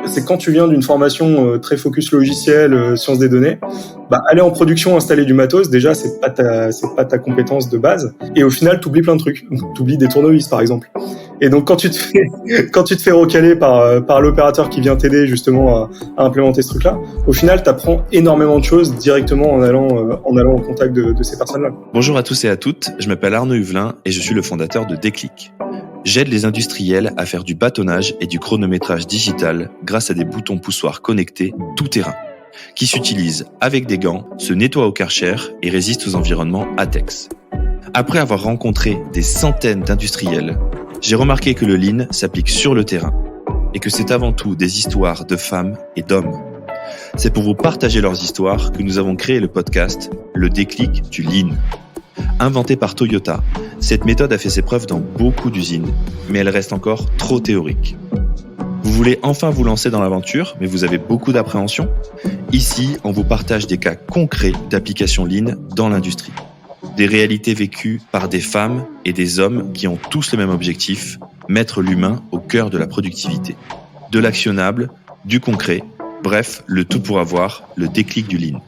c'est quand tu viens d'une formation très focus logiciel, sciences des données, aller en production, installer du matos, déjà c'est pas ta compétence de base, et au final t'oublies plein de trucs. T'oublies des tournevis par exemple. Et donc quand tu te fais recaler par l'opérateur qui vient t'aider justement à implémenter ce truc-là, au final t'apprends énormément de choses directement en allant au contact de ces personnes-là. Bonjour à tous et à toutes, je m'appelle Arnaud Huvelin et je suis le fondateur de Déclic. J'aide les industriels à faire du bâtonnage et du chronométrage digital grâce à des boutons poussoirs connectés tout terrain, qui s'utilisent avec des gants, se nettoient au Karcher et résistent aux environnements ATEX. Après avoir rencontré des centaines d'industriels, j'ai remarqué que le Lean s'applique sur le terrain et que c'est avant tout des histoires de femmes et d'hommes. C'est pour vous partager leurs histoires que nous avons créé le podcast Le Déclic du Lean. Inventée par Toyota, cette méthode a fait ses preuves dans beaucoup d'usines, mais elle reste encore trop théorique. Vous voulez enfin vous lancer dans l'aventure, mais vous avez beaucoup d'appréhension ? Ici, on vous partage des cas concrets d'application Lean dans l'industrie. Des réalités vécues par des femmes et des hommes qui ont tous le même objectif, mettre l'humain au cœur de la productivité. De l'actionnable, du concret, bref, le tout pour avoir le déclic du Lean.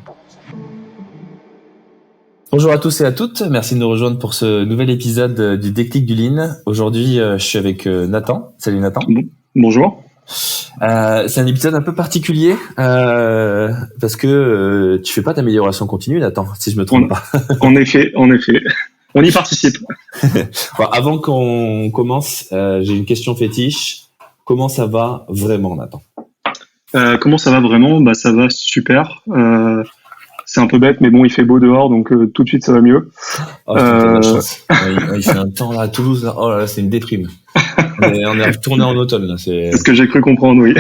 Bonjour à tous et à toutes, merci de nous rejoindre pour ce nouvel épisode du Déclic du Lean. Aujourd'hui, je suis avec Nathan. Salut Nathan. Bonjour. C'est un épisode un peu particulier parce que tu fais pas d'amélioration continue, Nathan, si je me trompe pas. En effet, on y participe. Bon, avant qu'on commence, j'ai une question fétiche. Comment ça va vraiment, Nathan ? Comment ça va vraiment ? Ça va super. C'est un peu bête, mais bon, il fait beau dehors, donc tout de suite ça va mieux. Oh, la chance. Il fait un temps là à Toulouse, là. Oh là là, c'est une déprime. On est retourné en automne là. C'est ce que j'ai cru comprendre, oui.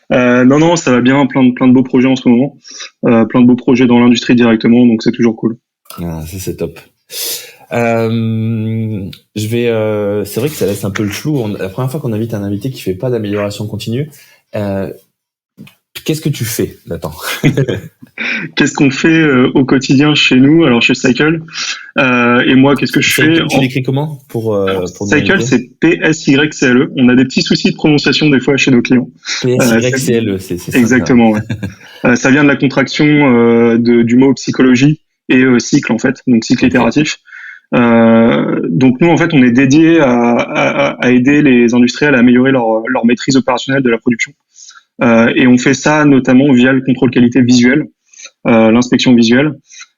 Non, ça va bien, plein de beaux projets en ce moment, plein de beaux projets dans l'industrie directement, donc c'est toujours cool. Ah, ça c'est top. C'est vrai que ça laisse un peu le flou. La première fois qu'on invite un invité qui fait pas d'amélioration continue, qu'est-ce que tu fais, Nathan ? Qu'est-ce qu'on fait au quotidien chez nous ? Alors chez Cycle, et moi, qu'est-ce que je fais ? Tu l'écris comment pour Cycle, c'est PSYCLE. On a des petits soucis de prononciation des fois chez nos clients. PSYCLE, c'est ça. Exactement. Ouais. Ça vient de la contraction du mot psychologie et cycle en fait, donc cycle itératif. Donc nous en fait, on est dédié à aider les industriels à améliorer leur maîtrise opérationnelle de la production. Et on fait ça notamment via le contrôle qualité visuel, l'inspection visuelle.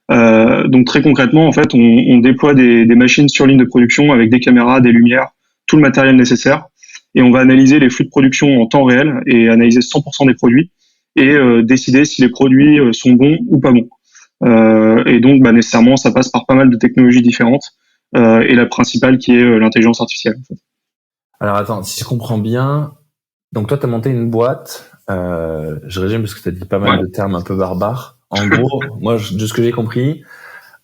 Donc très concrètement, en fait, on déploie des machines sur ligne de production avec des caméras, des lumières, tout le matériel nécessaire, et on va analyser les flux de production en temps réel et analyser 100% des produits et décider si les produits sont bons ou pas bons. Et donc, nécessairement, ça passe par pas mal de technologies différentes, et la principale qui est l'intelligence artificielle. En fait. Alors attends, si je comprends bien, donc toi, tu as monté une boîte. Je résume parce que tu as dit pas mal de termes un peu barbares. En gros, moi, de ce que j'ai compris,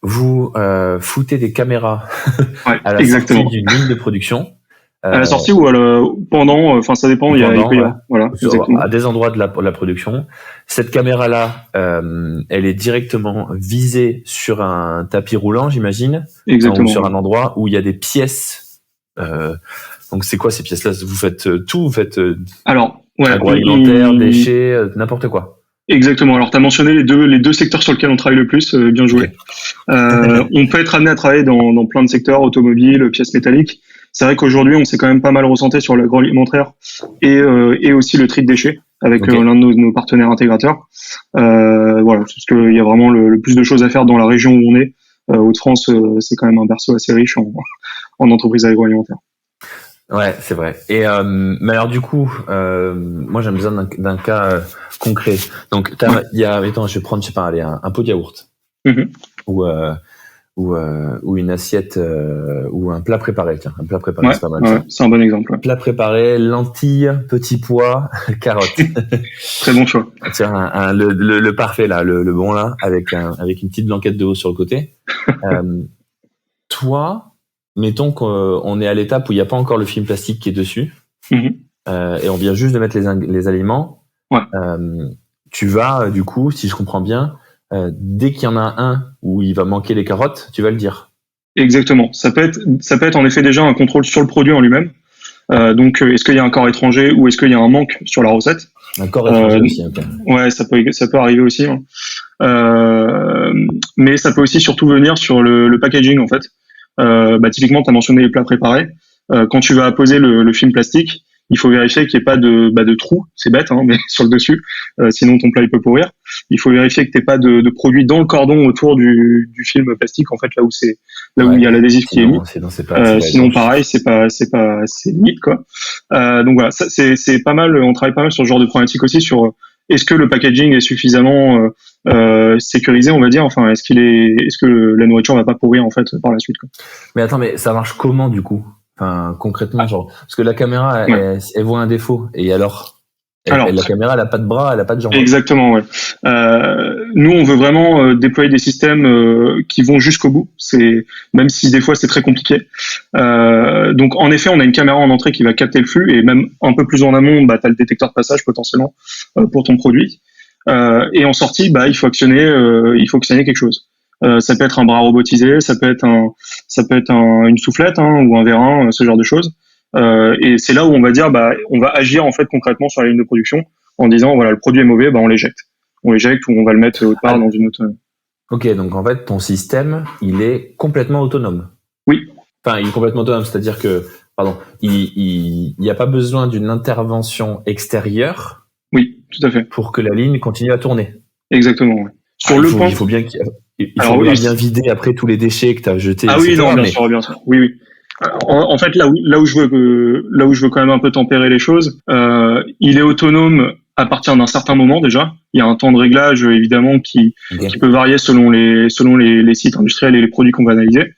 vous foutez des caméras à la sortie d'une ligne de production. À la sortie ou pendant, ça dépend. Il y a voilà, à des endroits de la production. Cette caméra-là, elle est directement visée sur un tapis roulant, j'imagine. Exactement. Ou sur un endroit où il y a des pièces. Donc c'est quoi ces pièces-là ? Vous faites tout, vous faites agroalimentaire, déchets, n'importe quoi. Exactement. Alors tu as mentionné les deux secteurs sur lesquels on travaille le plus, bien joué. Okay. On peut être amené à travailler dans plein de secteurs, automobile, pièces métalliques. C'est vrai qu'aujourd'hui on s'est quand même pas mal recentré sur l'agroalimentaire et aussi le tri de déchets avec l'un de nos partenaires intégrateurs. Voilà, parce qu'il y a vraiment le plus de choses à faire dans la région où on est. Hauts-de-France, c'est quand même un berceau assez riche en entreprises agroalimentaires. Ouais, c'est vrai. Et mais alors du coup, moi j'ai besoin d'un cas concret. Donc il y a, attends, je vais prendre, un pot de yaourt ou une assiette ou un plat préparé. Tiens, un plat préparé, c'est pas mal. Ouais, c'est un bon exemple. Ouais. Plat préparé, lentilles, petits pois, carottes. Très bon choix. Tiens, le parfait là, le bon là, avec une petite blanquette de haut sur le côté. Toi. Mettons qu'on est à l'étape où il n'y a pas encore le film plastique qui est dessus, et on vient juste de mettre les aliments. Ouais. Tu vas, du coup, si je comprends bien, dès qu'il y en a un où il va manquer les carottes, tu vas le dire. Exactement. Ça peut être en effet déjà un contrôle sur le produit en lui-même. Donc, est-ce qu'il y a un corps étranger ou est-ce qu'il y a un manque sur la recette? Un corps étranger aussi, ok. Ouais, ça peut arriver aussi. Hein. Mais ça peut aussi surtout venir sur le packaging en fait. Typiquement, tu as mentionné les plats préparés. Quand tu vas apposer le film plastique, il faut vérifier qu'il n'y ait pas de trou. C'est bête, hein, mais sur le dessus, sinon ton plat il peut pourrir. Il faut vérifier que tu n'aies pas de produit dans le cordon autour du film plastique, en fait, là où il y a l'adhésif qui est mis. Sinon, pareil, c'est limite quoi. Donc voilà, c'est pas mal. On travaille pas mal sur ce genre de problématique aussi sur est-ce que le packaging est suffisamment sécurisé, on va dire. Enfin, est-ce que la nourriture va pas pourrir en fait par la suite, quoi. Mais attends, mais ça marche comment du coup? Enfin, concrètement, genre, parce que la caméra, elle voit un défaut, et alors, la caméra, elle a pas de bras, elle a pas de jambes. Exactement, ouais. Nous, on veut vraiment déployer des systèmes qui vont jusqu'au bout. Même si des fois c'est très compliqué. Donc, en effet, on a une caméra en entrée qui va capter le flux, et même un peu plus en amont, t'as le détecteur de passage potentiellement pour ton produit. Et en sortie, il faut actionner quelque chose. Ça peut être un bras robotisé, ça peut être une soufflette, hein, ou un vérin, ce genre de choses. Et c'est là où on va dire, on va agir en fait concrètement sur la ligne de production en disant, voilà, le produit est mauvais, on l'éjecte. On l'éjecte ou on va le mettre autre part dans une autre. Ok, donc en fait, ton système, il est complètement autonome. Oui. Enfin, il est complètement autonome, c'est-à-dire que, il n'y a pas besoin d'une intervention extérieure. Oui, tout à fait. Pour que la ligne continue à tourner. Exactement. Ouais. Il faut bien bien vider après tous les déchets que tu as jetés. Ah oui, non, bien sûr. Oui. En fait, là où je veux quand même un peu tempérer les choses, il est autonome à partir d'un certain moment déjà. Il y a un temps de réglage évidemment qui peut varier selon les sites industriels et les produits qu'on va analyser.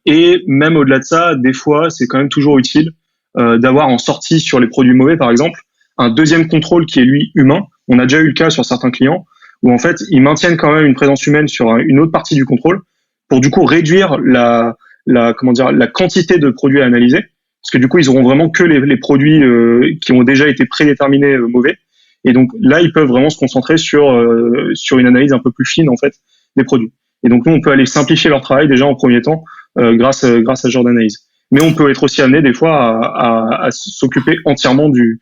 Et même au-delà de ça, des fois, c'est quand même toujours utile d'avoir en sortie sur les produits mauvais, par exemple, un deuxième contrôle qui est lui humain. On a déjà eu le cas sur certains clients où en fait ils maintiennent quand même une présence humaine sur une autre partie du contrôle pour du coup réduire la quantité de produits à analyser, parce que du coup ils auront vraiment que les produits qui ont déjà été prédéterminés mauvais, et donc là ils peuvent vraiment se concentrer sur une analyse un peu plus fine en fait des produits. Et donc nous on peut aller simplifier leur travail déjà en premier temps grâce à ce genre d'analyse. Mais on peut être aussi amené des fois à s'occuper entièrement du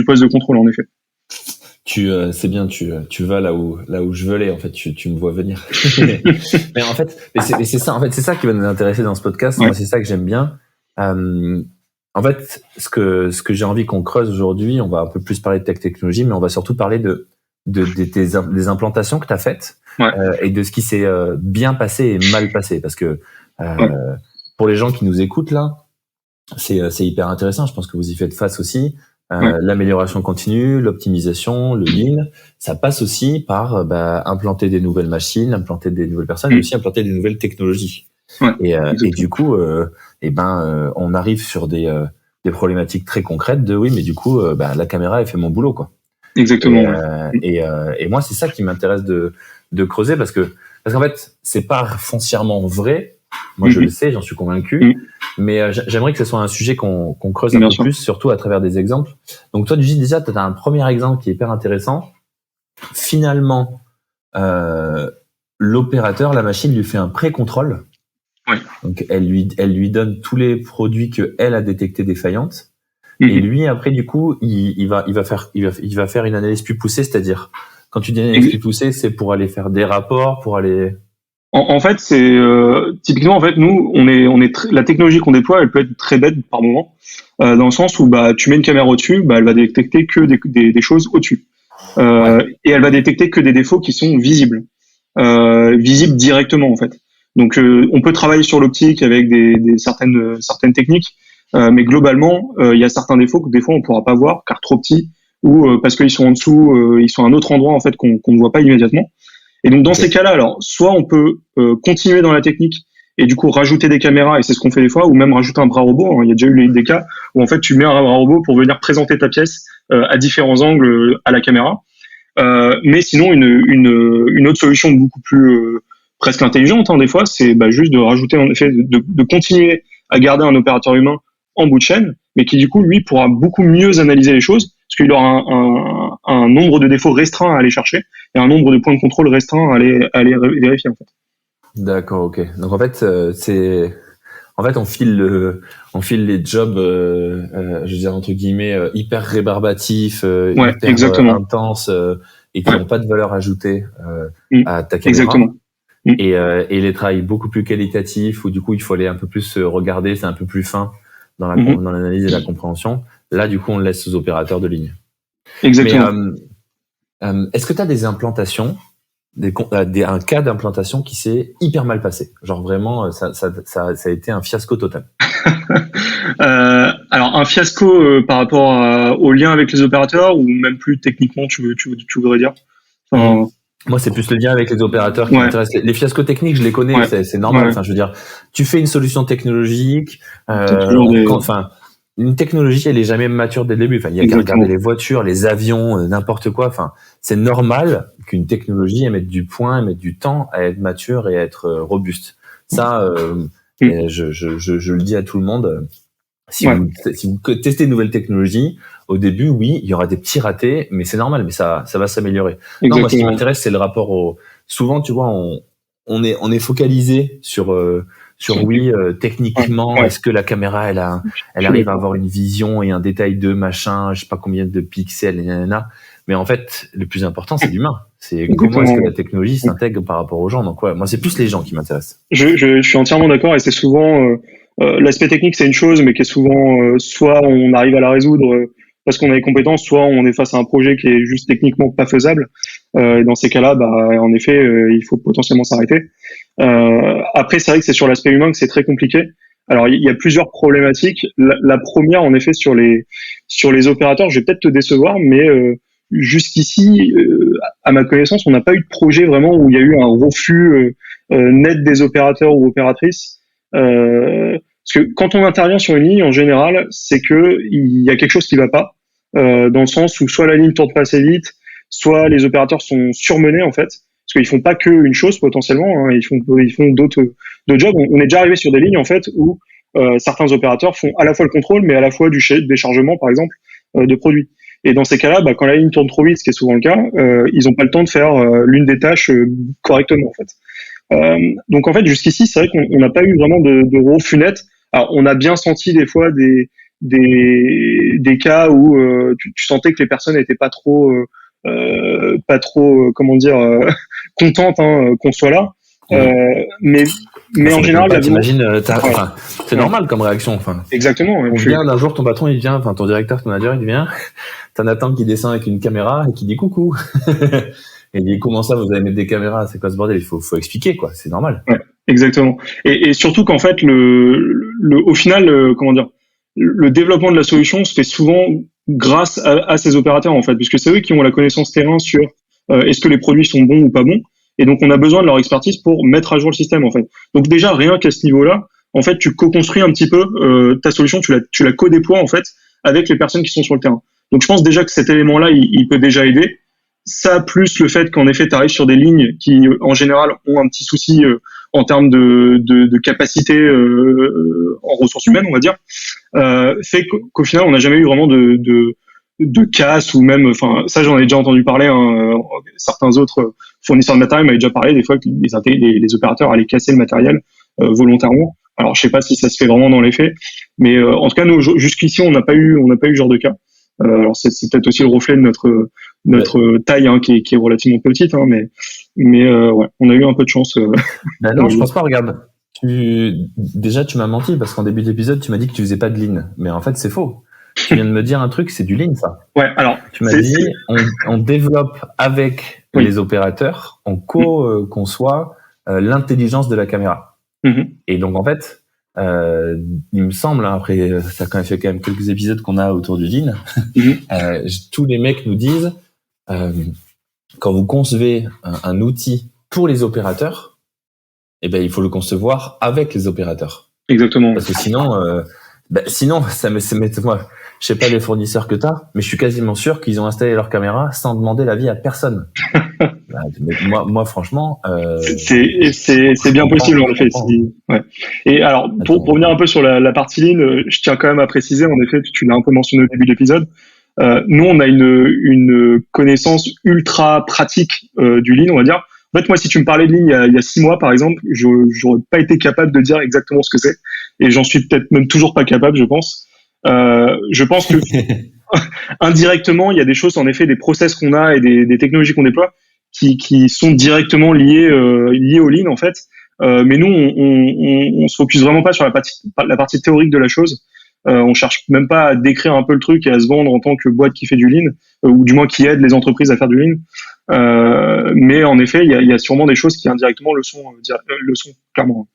poste de contrôle, en effet. C'est bien, tu vas là où je veux aller, en fait, tu me vois venir. mais en fait, c'est ça qui va nous intéresser dans ce podcast. Ouais. Moi, c'est ça que j'aime bien. En fait, ce que j'ai envie qu'on creuse aujourd'hui, on va un peu plus parler de technologie, mais on va surtout parler des implantations que tu as faites, et de ce qui s'est bien passé et mal passé, parce que pour les gens qui nous écoutent là, c'est hyper intéressant. Je pense que vous y faites face aussi. L'amélioration continue, l'optimisation, le lean, ça passe aussi par implanter des nouvelles machines, implanter des nouvelles personnes, mais aussi implanter des nouvelles technologies. Et du coup, on arrive sur des problématiques très concrètes mais du coup, la caméra elle fait mon boulot, quoi. Exactement. Et moi, c'est ça qui m'intéresse de creuser, parce qu'en fait, c'est pas foncièrement vrai. Moi, je le sais, j'en suis convaincu. Mais j'aimerais que ce soit un sujet qu'on creuse un peu plus, surtout à travers des exemples. Donc, toi, déjà, tu as un premier exemple qui est hyper intéressant. Finalement, l'opérateur, la machine, lui fait un pré-contrôle. Donc, elle lui donne tous les produits qu'elle a détectés défaillantes. Et lui, après, du coup, il va faire une analyse plus poussée, c'est-à-dire, quand tu dis une analyse plus poussée, c'est pour aller faire des rapports, pour aller... En fait, c'est typiquement, en fait, nous, la technologie qu'on déploie, elle peut être très bête par moment, dans le sens où tu mets une caméra au-dessus, elle va détecter que des choses au-dessus, et elle va détecter que des défauts qui sont visibles directement, en fait. Donc, on peut travailler sur l'optique avec certaines techniques, mais globalement, il y a certains défauts que des fois on pourra pas voir car trop petits, ou parce qu'ils sont en dessous, ils sont à un autre endroit en fait qu'on ne voit pas immédiatement. Et donc dans ces cas-là, alors soit on peut continuer dans la technique et du coup rajouter des caméras, et c'est ce qu'on fait des fois, ou même rajouter un bras robot. Hein. Il y a déjà eu des cas où en fait tu mets un bras robot pour venir présenter ta pièce à différents angles à la caméra. Mais sinon une autre solution beaucoup plus presque intelligente, hein, des fois, c'est juste de rajouter en effet de continuer à garder un opérateur humain en bout de chaîne, mais qui du coup lui pourra beaucoup mieux analyser les choses, parce qu'il aura un nombre de défauts restreint à aller chercher et un nombre de points de contrôle restreint à aller vérifier, en fait. D'accord, ok. Donc en fait, c'est En fait, on file les jobs, je veux dire entre guillemets, hyper rébarbatifs, hyper intenses, et qui n'ont pas de valeur ajoutée à ta caméra. Exactement. Et les travails beaucoup plus qualitatifs, où du coup il faut aller un peu plus regarder, c'est un peu plus fin dans l'analyse et la compréhension. Là, du coup, on le laisse aux opérateurs de ligne. Exactement. Mais est-ce que tu as des implantations, un cas d'implantation qui s'est hyper mal passé? Genre vraiment, ça a été un fiasco total. Alors un fiasco par rapport au lien avec les opérateurs, ou même plus techniquement, tu voudrais dire? Moi, c'est plus le lien avec les opérateurs qui m'intéressent. Les fiascos techniques, je les connais, c'est normal. Enfin, je veux dire, tu fais une solution technologique, une technologie, elle est jamais mature dès le début. Enfin, il y a qu'à regarder les voitures, les avions, n'importe quoi. Enfin, c'est normal qu'une technologie, elle mette du point, elle mette du temps à être mature et à être robuste. Ça, je le dis à tout le monde. Si vous testez une nouvelle technologie, au début, oui, il y aura des petits ratés, mais c'est normal, mais ça va s'améliorer. Non, moi, ce qui m'intéresse, c'est le rapport souvent, tu vois, on est focalisé sur techniquement, est-ce que la caméra, elle arrive à avoir une vision et un détail de machin, je sais pas combien de pixels, mais en fait, le plus important, c'est l'humain. C'est comment est-ce que la technologie s'intègre par rapport aux gens. Donc, moi, c'est plus les gens qui m'intéressent. Je suis entièrement d'accord, et c'est souvent, l'aspect technique, c'est une chose, mais qui est souvent, soit on arrive à la résoudre parce qu'on a les compétences, soit on est face à un projet qui est juste techniquement pas faisable. Et dans ces cas-là, en effet, il faut potentiellement s'arrêter. Après, c'est vrai que c'est sur l'aspect humain que c'est très compliqué. Alors, il y a plusieurs problématiques. La première, en effet, sur les opérateurs, je vais peut-être te décevoir, mais jusqu'ici, à ma connaissance, on n'a pas eu de projet vraiment où il y a eu un refus net des opérateurs ou opératrices. Parce que quand on intervient sur une ligne, en général, c'est que il y a quelque chose qui va pas, dans le sens où soit la ligne tourne pas assez vite, soit les opérateurs sont surmenés en fait, parce qu'ils font pas que une chose potentiellement, hein, ils font d'autres jobs. On est déjà arrivé sur des lignes en fait où certains opérateurs font à la fois le contrôle, mais à la fois du déchargement par exemple de produits. Et dans ces cas-là, quand la ligne tourne trop vite, ce qui est souvent le cas, ils ont pas le temps de faire l'une des tâches correctement en fait. Donc en fait, jusqu'ici, c'est vrai qu'on n'a pas eu vraiment de refus net. Alors, on a bien senti des fois des cas où tu sentais que les personnes n'étaient pas trop comment dire contentes qu'on soit là. Mais en général, t'imagines, c'est normal comme réaction. Enfin, exactement. On vient un jour, ton patron il vient, ton directeur, ton manager il vient, t'en attends qui descend avec une caméra et qui dit coucou. Et il dit comment ça vous allez mettre des caméras, c'est quoi ce bordel? Il faut expliquer quoi, c'est normal. Ouais, exactement. Et surtout qu'en fait au final, comment dire, le développement de la solution se fait souvent grâce à ces opérateurs en fait, puisque c'est eux qui ont la connaissance terrain sur est-ce que les produits sont bons ou pas bons, et donc on a besoin de leur expertise pour mettre à jour le système en fait. Donc déjà rien qu'à ce niveau-là, en fait tu co-construis un petit peu ta solution, tu la co-déploies en fait avec les personnes qui sont sur le terrain. Donc je pense déjà que cet élément-là il peut déjà aider. Ça, plus le fait qu'en effet, tu arrives sur des lignes qui, en général, ont un petit souci en termes de capacité en ressources humaines, on va dire, fait qu'au final, on n'a jamais eu vraiment de casse, ou même, enfin, ça, j'en ai déjà entendu parler. Certains autres fournisseurs de matériel m'avaient déjà parlé des fois que les opérateurs allaient casser le matériel volontairement. Alors, je sais pas si ça se fait vraiment dans les faits, mais en tout cas, nous, jusqu'ici, on n'a pas eu ce genre de cas. Alors c'est peut-être aussi le reflet de notre taille qui est relativement petite, mais on a eu un peu de chance. Non, je pense pas. Regarde, déjà tu m'as menti parce qu'en début d'épisode tu m'as dit que tu faisais pas de lean, mais en fait c'est faux. Tu viens de me dire un truc, c'est du lean ça. Ouais, alors tu m'as dit on développe avec les opérateurs, on co-conçoit l'intelligence de la caméra. Mm-hmm. Et donc en fait. Il me semble, après ça a quand même fait quelques épisodes qu'on a autour du lean, tous les mecs nous disent quand vous concevez un outil pour les opérateurs, il faut le concevoir avec les opérateurs. Exactement. Parce que sinon ça me moi, je sais pas les fournisseurs que t'as, mais je suis quasiment sûr qu'ils ont installé leur caméra sans demander l'avis à personne. Moi franchement, c'est bien possible en effet. Ouais. Et alors pour revenir un peu sur la partie lean, je tiens quand même à préciser, en effet, tu l'as un peu mentionné au début de l'épisode. Nous, on a une connaissance ultra pratique du lean, on va dire. En fait, moi, si tu me parlais de Lean il y a 6 mois, par exemple, j'aurais pas été capable de dire exactement ce que c'est. Et j'en suis peut-être même toujours pas capable, je pense. Je pense que indirectement, il y a des choses, en effet, des process qu'on a et des technologies qu'on déploie qui sont directement liées au Lean, en fait. Mais nous, on se focus vraiment pas sur la partie théorique de la chose. On cherche même pas à décrire un peu le truc et à se vendre en tant que boîte qui fait du Lean, ou du moins qui aide les entreprises à faire du Lean. Mais en effet, il y a sûrement des choses qui indirectement le sont clairement.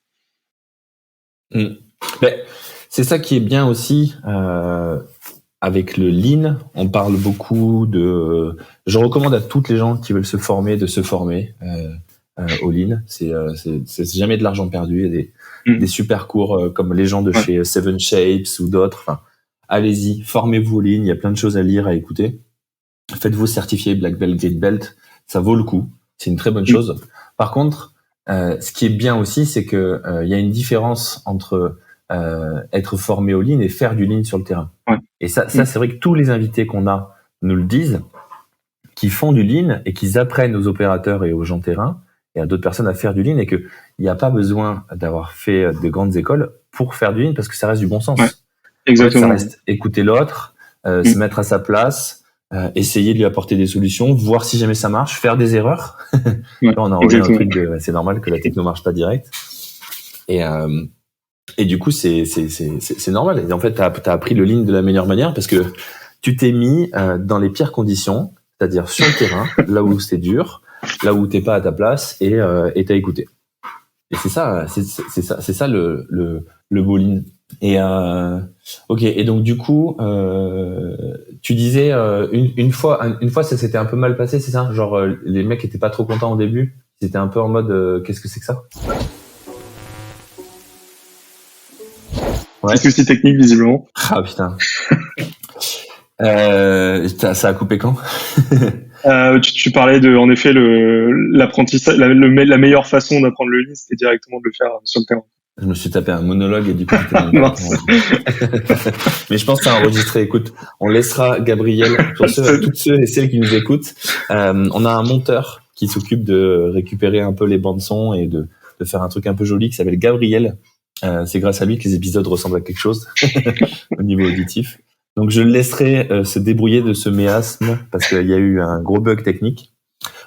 Mais c'est ça qui est bien aussi avec le Lean. On parle beaucoup de. Je recommande à toutes les gens qui veulent se former de se former au Lean. C'est jamais de l'argent perdu. Il y a des super cours comme les gens de chez Seven Shapes ou d'autres. Enfin, allez-y, formez-vous au Lean. Il y a plein de choses à lire, à écouter. Faites-vous certifier Black Belt, Green Belt. Ça vaut le coup. C'est une très bonne chose. Par contre, ce qui est bien aussi, c'est que il y a une différence entre être formé au Lean et faire du Lean sur le terrain. Ouais. Et ça, c'est vrai que tous les invités qu'on a nous le disent, qui font du Lean et qu'ils apprennent aux opérateurs et aux gens terrain et à d'autres personnes à faire du Lean, et qu'il n'y a pas besoin d'avoir fait de grandes écoles pour faire du Lean, parce que ça reste du bon sens. Ouais. Exactement. En fait, ça reste écouter l'autre, se mettre à sa place, essayer de lui apporter des solutions, voir si jamais ça marche, faire des erreurs. Là, on en revient au truc de c'est normal que la techno marche pas direct. Et du coup, c'est normal. Et en fait, t'as appris le Lean de la meilleure manière parce que tu t'es mis dans les pires conditions, c'est-à-dire sur le terrain, là où c'est dur, là où t'es pas à ta place, et t'as écouté. Et c'est ça le beau Lean. Et ok. Et donc du coup, tu disais une fois ça s'était un peu mal passé, c'est ça? Genre les mecs étaient pas trop contents au début. Ils étaient un peu en mode qu'est-ce que c'est que ça? Ouais. Petit souci technique visiblement. Ah putain. Ça a coupé quand? Tu parlais de, en effet, l'apprentissage, la meilleure façon d'apprendre le Lean, c'était directement de le faire sur le terrain. Je me suis tapé un monologue et du coup, mais je pense que c'est enregistré. Écoute, on laissera Gabriel, pour toutes ceux et celles qui nous écoutent. On a un monteur qui s'occupe de récupérer un peu les bandes son et de faire un truc un peu joli qui s'appelle Gabriel. C'est grâce à lui que les épisodes ressemblent à quelque chose au niveau auditif. Donc je le laisserai se débrouiller de ce méasme parce qu'il y a eu un gros bug technique.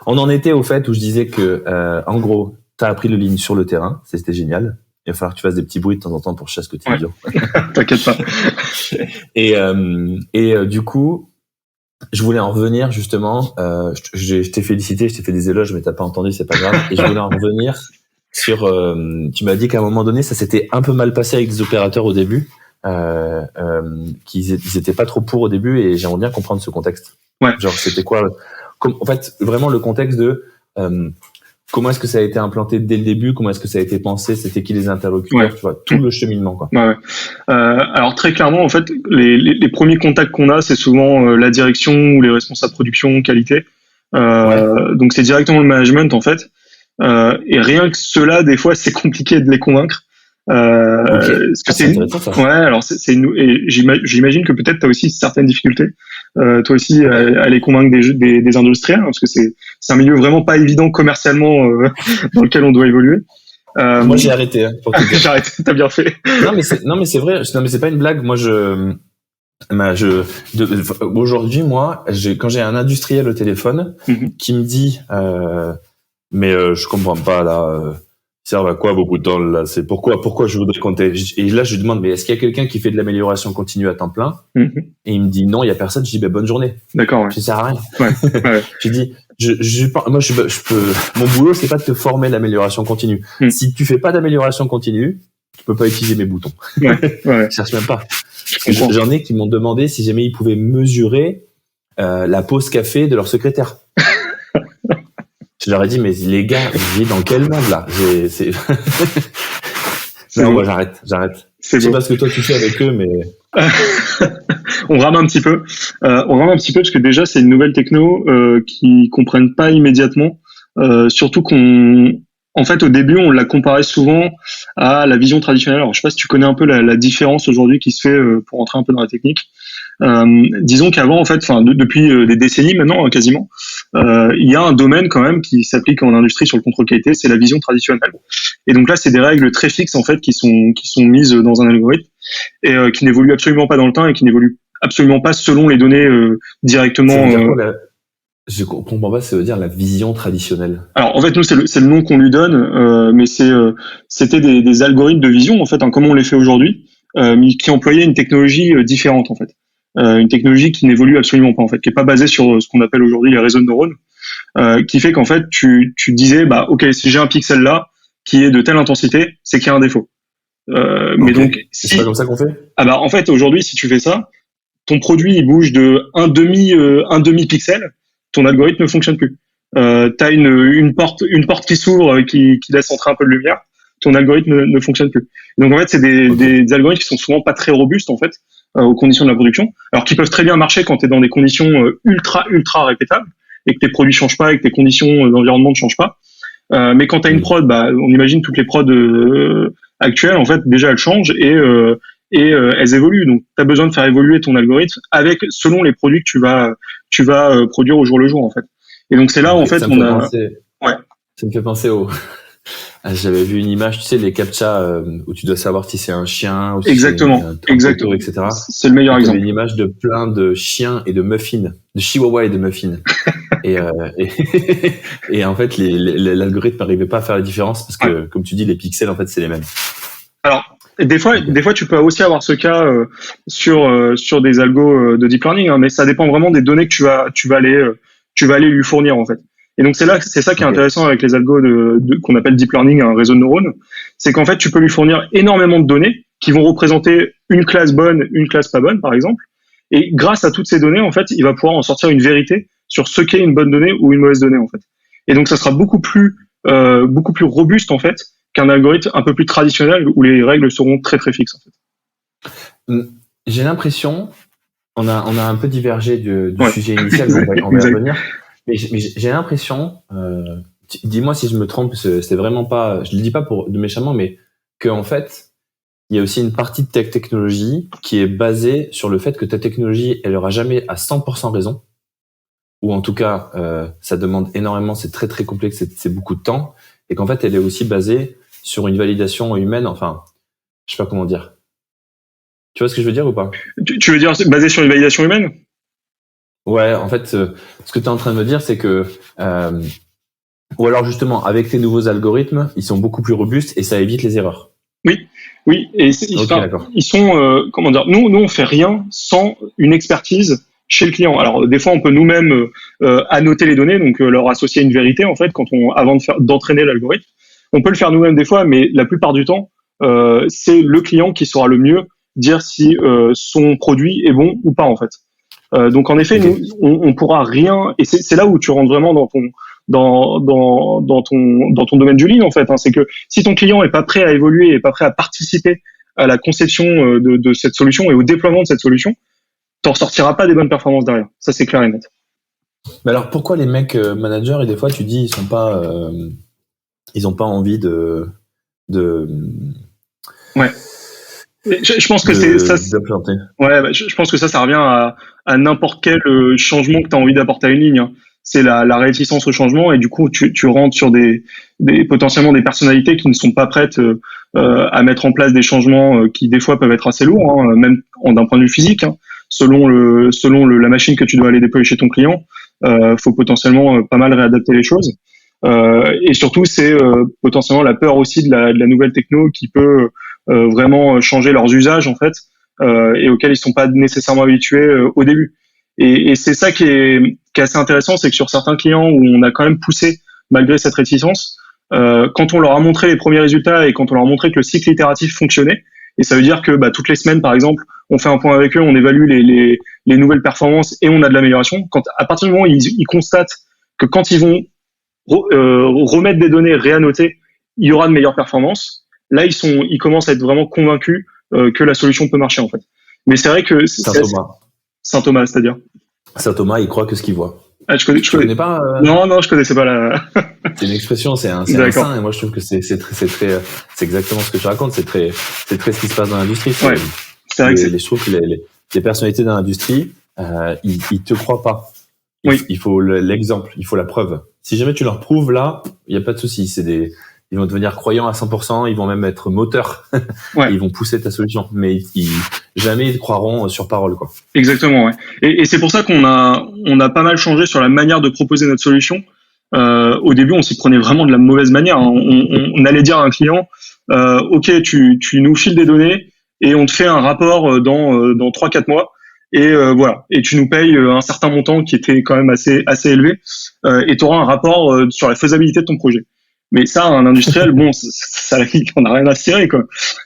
On en était au fait où je disais que en gros, t'as appris le Lean sur le terrain, c'était génial. Il va falloir que tu fasses des petits bruits de temps en temps pour que je sache que tu es dur. T'inquiète pas. Et du coup, je voulais en revenir justement. Je t'ai félicité, je t'ai fait des éloges, mais t'as pas entendu, c'est pas grave. Et je voulais en revenir sur. Tu m'as dit qu'à un moment donné, ça s'était un peu mal passé avec des opérateurs au début, qu'ils étaient pas trop pour au début, et j'aimerais bien comprendre ce contexte. Ouais. Genre, c'était quoi en fait, vraiment le contexte de. Comment est-ce que ça a été implanté dès le début? Comment est-ce que ça a été pensé? C'était qui les interlocuteurs? Tu vois, tout le cheminement, quoi. Ouais. Alors très clairement, en fait, les premiers contacts qu'on a, c'est souvent la direction ou les responsables production, qualité. Donc c'est directement le management, en fait. Et rien que cela, des fois, c'est compliqué de les convaincre. Parce que c'est alors et j'imagine que peut-être tu as aussi certaines difficultés toi aussi à les convaincre des industriels, parce que c'est un milieu vraiment pas évident commercialement dans lequel on doit évoluer. Moi j'ai arrêté pour te dire. J'ai arrêté, t'as bien fait. Non mais c'est vrai, non mais c'est pas une blague. Moi aujourd'hui moi quand j'ai un industriel au téléphone qui me dit mais je comprends pas là, ça servent à quoi beaucoup de temps là? C'est pourquoi je voudrais compter. Et là, je lui demande, mais est-ce qu'il y a quelqu'un qui fait de l'amélioration continue à temps plein? Et il me dit non, il y a personne. Je dis bonne journée. D'accord. Ouais. Ça sert à rien. Ouais. Je dis, moi, je peux. Mon boulot, c'est pas de te former l'amélioration continue. Si tu fais pas d'amélioration continue, tu peux pas utiliser mes boutons. Ouais. Je cherche même pas. J'en ai qui m'ont demandé si jamais ils pouvaient mesurer la pause café de leur secrétaire. Je leur ai dit, mais les gars, vous vivez dans quel monde là? Non, moi j'arrête. Je sais pas ce que toi tu fais avec eux, mais on rame un petit peu. Parce que déjà c'est une nouvelle techno qui comprennent pas immédiatement. Surtout en fait, au début, on l'a comparé souvent à la vision traditionnelle. Alors, je sais pas si tu connais un peu la différence aujourd'hui qui se fait pour entrer un peu dans la technique. Disons qu'avant, en fait, depuis des décennies maintenant, quasiment, il y a un domaine quand même qui s'applique en industrie sur le contrôle qualité, c'est la vision traditionnelle. Et donc là, c'est des règles très fixes en fait qui sont mises dans un algorithme et qui n'évoluent absolument pas dans le temps et qui n'évoluent absolument pas selon les données directement. Je comprends pas, ça veut dire la vision traditionnelle. Alors en fait, nous c'est le nom qu'on lui donne, mais c'était des algorithmes de vision en fait, comme on les fait aujourd'hui, mais qui employaient une technologie différente en fait. Une technologie qui n'évolue absolument pas en fait, qui est pas basée sur ce qu'on appelle aujourd'hui les réseaux de neurones, qui fait qu'en fait tu disais ok, si j'ai un pixel là qui est de telle intensité, c'est qu'il y a un défaut. Mais donc c'est pas comme ça qu'on fait. En fait aujourd'hui si tu fais ça, ton produit il bouge de un demi pixel, ton algorithme ne fonctionne plus. T'as une porte qui s'ouvre qui laisse entrer un peu de lumière, ton algorithme ne fonctionne plus. Donc en fait c'est des algorithmes qui sont souvent pas très robustes en fait aux conditions de la production, alors qui peuvent très bien marcher quand tu es dans des conditions ultra répétables et que tes produits changent pas et que tes conditions d'environnement ne changent pas. Mais quand tu as une prod, on imagine toutes les prods actuelles, en fait, déjà elles changent et elles évoluent. Donc tu as besoin de faire évoluer ton algorithme selon les produits que tu vas produire au jour le jour en fait. Et donc c'est là où en fait ça me fait penser au j'avais vu une image, tu sais, les CAPTCHA où tu dois savoir si c'est un chien ou si exactement, c'est un photo, etc. C'est le meilleur exemple. Une image de plein de chiens et de muffins, de chihuahuas et de muffins. et en fait, l'algorithme n'arrivait pas à faire la différence parce que, comme tu dis, les pixels, en fait, c'est les mêmes. Alors, des fois, tu peux aussi avoir ce cas sur des algos de deep learning, mais ça dépend vraiment des données que tu vas aller lui fournir, en fait. Et donc c'est ça qui est intéressant avec les algos qu'on appelle deep learning, un réseau de neurones, c'est qu'en fait tu peux lui fournir énormément de données qui vont représenter une classe bonne, une classe pas bonne par exemple, et grâce à toutes ces données en fait il va pouvoir en sortir une vérité sur ce qu'est une bonne donnée ou une mauvaise donnée en fait. Et donc ça sera beaucoup plus robuste en fait qu'un algorithme un peu plus traditionnel où les règles seront très très fixes en fait. J'ai l'impression, on a un peu divergé du sujet initial, mais on va y revenir. Mais j'ai l'impression, dis-moi si je me trompe, c'est vraiment pas, je le dis pas de méchamment, mais que en fait, il y a aussi une partie de ta technologie qui est basée sur le fait que ta technologie, elle aura jamais à 100% raison, ou en tout cas, ça demande énormément, c'est très très complexe, c'est beaucoup de temps, et qu'en fait, elle est aussi basée sur une validation humaine. Enfin, je sais pas comment dire. Tu vois ce que je veux dire ou pas? Tu veux dire basée sur une validation humaine? Ouais, en fait, ce que tu es en train de me dire, c'est que, ou alors justement, avec tes nouveaux algorithmes, ils sont beaucoup plus robustes et ça évite les erreurs. Oui, et ils sont, comment dire, nous on fait rien sans une expertise chez le client. Alors des fois, on peut nous-mêmes annoter les données, donc leur associer une vérité en fait, avant d'entraîner l'algorithme. On peut le faire nous-mêmes des fois, mais la plupart du temps, c'est le client qui saura le mieux dire si son produit est bon ou pas en fait. Donc en effet, nous, on pourra rien, et c'est là où tu rentres vraiment dans ton domaine du lead en fait. C'est que si ton client est pas prêt à évoluer, et pas prêt à participer à la conception de cette solution et au déploiement de cette solution, t'en ressortiras pas des bonnes performances derrière. Ça c'est clair et net. Mais alors pourquoi les mecs managers et des fois tu dis ils ont pas envie de ouais. Je pense que c'est ça. Ouais, je pense que ça revient à n'importe quel changement que tu as envie d'apporter à une ligne. C'est la réticence au changement et du coup tu rentres sur potentiellement des personnalités qui ne sont pas prêtes à mettre en place des changements qui des fois peuvent être assez lourds, même d'un point de vue physique. Selon la machine que tu dois aller déployer chez ton client, faut potentiellement pas mal réadapter les choses. Et surtout c'est potentiellement la peur aussi de la nouvelle techno qui peut vraiment changer leurs usages en fait et auxquels ils sont pas nécessairement habitués au début. Et c'est ça qui est assez intéressant, c'est que sur certains clients où on a quand même poussé malgré cette réticence, quand on leur a montré les premiers résultats et quand on leur a montré que le cycle itératif fonctionnait, et ça veut dire que toutes les semaines par exemple, on fait un point avec eux, on évalue les nouvelles performances et on a de l'amélioration. À partir du moment où ils constatent que quand ils vont remettre des données réannotées, il y aura de meilleures performances. Là, ils commencent à être vraiment convaincus que la solution peut marcher en fait. Mais c'est vrai que Saint Thomas, c'est-à-dire Saint Thomas, il croit que ce qu'il voit. Ah, je connais pas. Non, je connaissais pas la. C'est une expression, c'est un saint, et moi je trouve que c'est exactement ce que tu racontes. C'est très ce qui se passe dans l'industrie. Ouais. C'est vrai que je trouve que les personnalités dans l'industrie, ils te croient pas. Il faut l'exemple, il faut la preuve. Si jamais tu leur prouves là, il y a pas de souci. Ils vont devenir croyants à 100%, ils vont même être moteurs. Ils vont pousser ta solution, mais jamais ils croiront sur parole, quoi. Exactement, ouais. Et c'est pour ça qu'on a pas mal changé sur la manière de proposer notre solution. Au début, on s'y prenait vraiment de la mauvaise manière. On allait dire à un client, OK, tu nous files des données et on te fait un rapport dans 3-4 mois. Et voilà, et tu nous payes un certain montant qui était quand même assez élevé, et tu auras un rapport sur la faisabilité de ton projet. Mais ça, un industriel, bon, ça on n'a rien à cirer, quoi.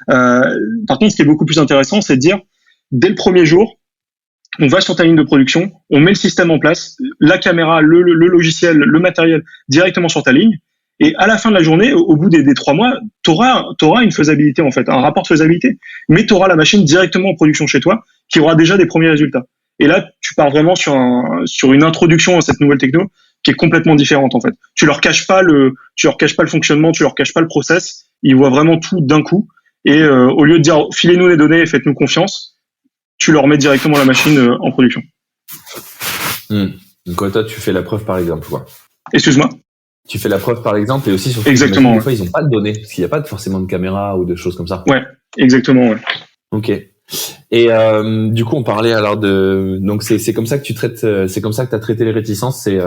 Par contre, ce qui est beaucoup plus intéressant, c'est de dire, dès le premier jour, on va sur ta ligne de production, on met le système en place, la caméra, le logiciel, le matériel directement sur ta ligne, et à la fin de la journée, au bout des 3 mois, t'auras une faisabilité, en fait, un rapport de faisabilité, mais t'auras la machine directement en production chez toi, qui aura déjà des premiers résultats. Et là, tu pars vraiment sur une introduction à cette nouvelle techno qui est complètement différente, en fait. Tu leur caches pas le fonctionnement, tu leur caches pas le process. Ils voient vraiment tout d'un coup. Et au lieu de dire filez-nous les données et faites-nous confiance, tu leur mets directement la machine en production. Donc toi, tu fais la preuve par exemple, quoi. Excuse-moi. Tu fais la preuve par exemple et aussi surtout exactement. Des fois ils ont pas de données parce qu'il n'y a pas forcément de caméra ou de choses comme ça. Ouais, exactement. Ouais. Ok. Et du coup, on parlait alors donc c'est comme ça que tu traites, c'est comme ça que tu as traité les réticences. C'est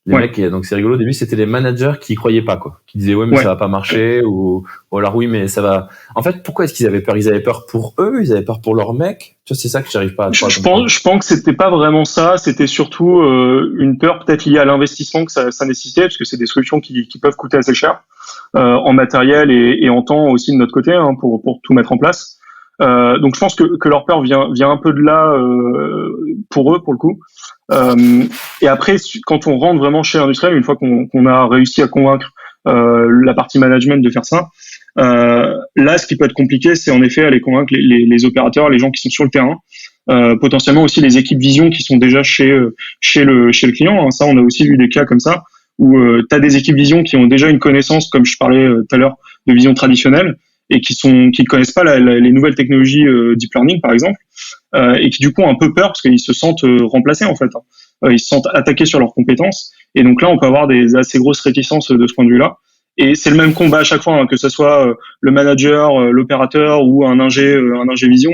les mecs. Donc c'est rigolo. Au début, c'était les managers qui croyaient pas, quoi, qui disaient ouais mais ça va pas marcher ou alors oui mais ça va. En fait, pourquoi est-ce qu'ils avaient peur? Ils avaient peur pour eux, ils avaient peur pour leurs mecs. Tu vois, c'est ça que j'arrive pas à croire. Je pense que c'était pas vraiment ça. C'était surtout une peur peut-être liée à l'investissement que ça nécessitait, parce que c'est des solutions qui peuvent coûter assez cher en matériel et en temps aussi de notre côté, hein, pour tout mettre en place. Donc je pense que leur peur vient un peu de là pour eux, pour le coup. Et après, quand on rentre vraiment chez l'industriel, une fois qu'on a réussi à convaincre la partie management de faire ça, là, ce qui peut être compliqué, c'est en effet aller convaincre les opérateurs, les gens qui sont sur le terrain, potentiellement aussi les équipes vision qui sont déjà chez le client. Hein. Ça, on a aussi eu des cas comme ça où tu as des équipes vision qui ont déjà une connaissance, comme je parlais tout à l'heure, de vision traditionnelle, et qui connaissent pas les nouvelles technologies deep learning par exemple, et qui du coup ont un peu peur parce qu'ils se sentent remplacés en fait. Ils se sentent attaqués sur leurs compétences, et donc là on peut avoir des assez grosses réticences de ce point de vue-là. Et c'est le même combat à chaque fois, hein, que ce soit le manager, l'opérateur ou un ingé vision.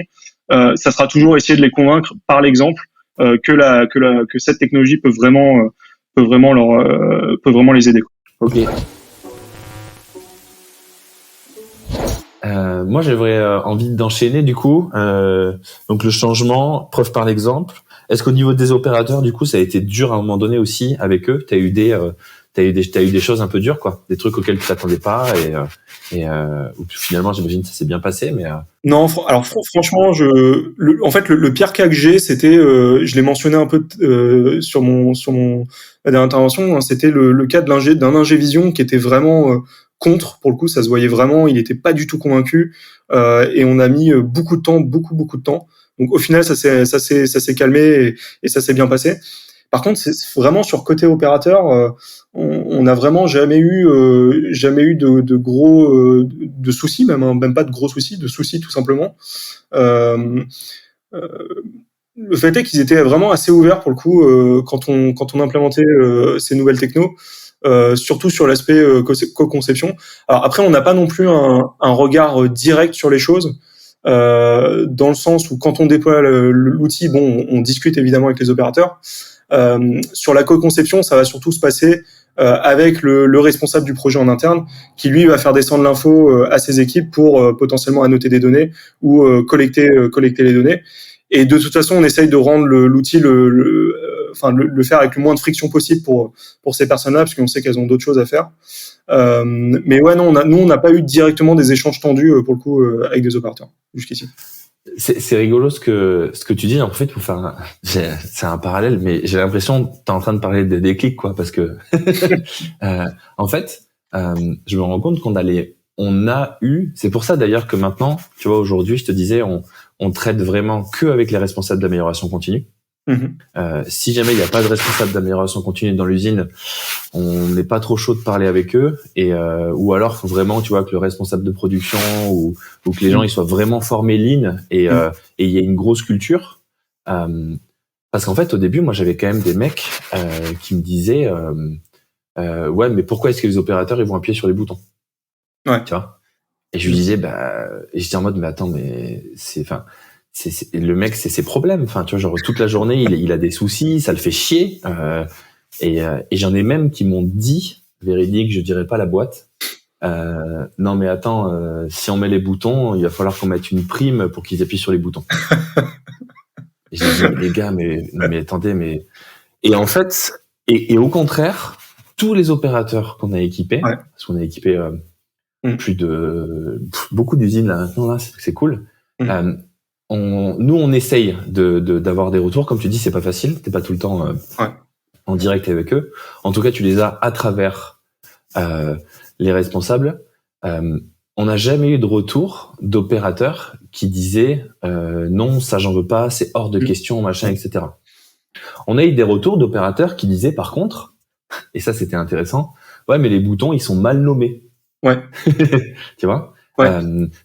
Ça sera toujours essayer de les convaincre par l'exemple que cette technologie peut vraiment les aider. Ok. Moi, j'aurais envie d'enchaîner du coup. Donc le changement, preuve par l'exemple. Est-ce qu'au niveau des opérateurs, du coup, ça a été dur à un moment donné aussi avec eux? T'as eu des choses un peu dures, quoi, des trucs auxquels tu t'attendais pas et finalement, j'imagine que ça s'est bien passé, mais Non, alors franchement, en fait, le pire cas que j'ai, c'était, je l'ai mentionné un peu sur mon la dernière intervention, hein, c'était le cas d'un ingé vision qui était vraiment contre. Pour le coup, ça se voyait vraiment, il était pas du tout convaincu, et on a mis beaucoup de temps. Donc au final, ça s'est calmé et ça s'est bien passé. Par contre, c'est vraiment sur côté opérateur, on n'a vraiment jamais eu de gros de soucis, même pas de gros soucis, de soucis tout simplement. Le fait est qu'ils étaient vraiment assez ouverts pour le coup quand on implémentait ces nouvelles technos. Surtout sur l'aspect co-conception. Alors après, on n'a pas non plus un regard direct sur les choses, dans le sens où quand on déploie l'outil, bon, on discute évidemment avec les opérateurs. Sur la co-conception, ça va surtout se passer avec le responsable du projet en interne, qui lui va faire descendre l'info à ses équipes pour potentiellement annoter des données ou collecter les données. Et de toute façon, on essaye de rendre l'outil le faire avec le moins de friction possible pour ces personnes-là, parce qu'on sait qu'elles ont d'autres choses à faire. Mais ouais, non, on n'a pas eu directement des échanges tendus pour le coup avec des opérateurs jusqu'ici. C'est rigolo ce que tu dis. En fait, c'est un parallèle, mais j'ai l'impression que t'es en train de parler des déclics, quoi, parce que en fait, je me rends compte on a eu. C'est pour ça d'ailleurs que maintenant, tu vois, aujourd'hui, je te disais, on traite vraiment que avec les responsables d'amélioration continue. Si jamais il n'y a pas de responsable d'amélioration continue dans l'usine, on n'est pas trop chaud de parler avec eux, et ou alors faut vraiment, tu vois, que le responsable de production ou que les gens ils soient vraiment formés lean et il y a une grosse culture. Parce qu'en fait, au début, moi, j'avais quand même des mecs qui me disaient ouais, mais pourquoi est-ce que les opérateurs ils vont appuyer sur les boutons? Ouais. Tu vois? Et je lui disais, et j'étais en mode, mais attends, mais le mec, c'est ses problèmes. Enfin, tu vois, genre toute la journée, il a des soucis, ça le fait chier. Et j'en ai même qui m'ont dit, véridique, je dirais pas la boîte. Non, mais attends, si on met les boutons, il va falloir qu'on mette une prime pour qu'ils appuient sur les boutons. Et j'ai dit, mais les gars, mais attendez, mais. Et en fait, et au contraire, tous les opérateurs qu'on a équipés, parce qu'on a équipé plus de beaucoup d'usines là maintenant, là, c'est cool. Nous, on essaye d'avoir des retours. Comme tu dis, c'est pas facile. T'es pas tout le temps en direct avec eux. En tout cas, tu les as à travers les responsables. On n'a jamais eu de retour d'opérateurs qui disaient non, ça j'en veux pas, c'est hors de question, machin, etc. On a eu des retours d'opérateurs qui disaient par contre, et ça c'était intéressant, ouais, mais les boutons ils sont mal nommés. Ouais. Tu vois,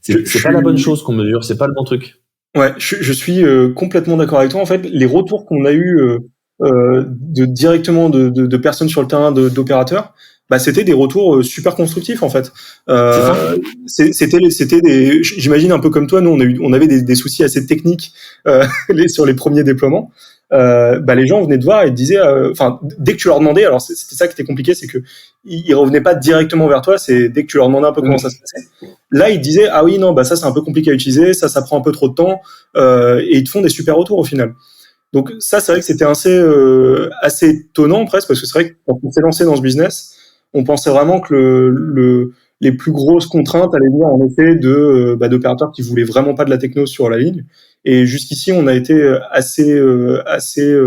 c'est pas la bonne chose qu'on mesure, c'est pas le bon truc. Ouais, je suis complètement d'accord avec toi. En fait, les retours qu'on a eu directement de personnes sur le terrain, d'opérateurs, c'était des retours super constructifs en fait. C'était des, j'imagine un peu comme toi, nous on avait des soucis assez techniques sur les premiers déploiements. Les gens venaient te voir et te disaient, dès que tu leur demandais, alors c'était ça qui était compliqué, c'est que ils revenaient pas directement vers toi, c'est dès que tu leur demandais un peu comment ça se passait. Là, ils te disaient, ah oui, non, ça c'est un peu compliqué à utiliser, ça prend un peu trop de temps, et ils te font des super retours au final. Donc ça, c'est vrai que c'était assez étonnant presque, parce que c'est vrai que quand on s'est lancé dans ce business, on pensait vraiment que les plus grosses contraintes allaient venir en effet d'opérateurs qui voulaient vraiment pas de la techno sur la ligne. Et jusqu'ici, on a été assez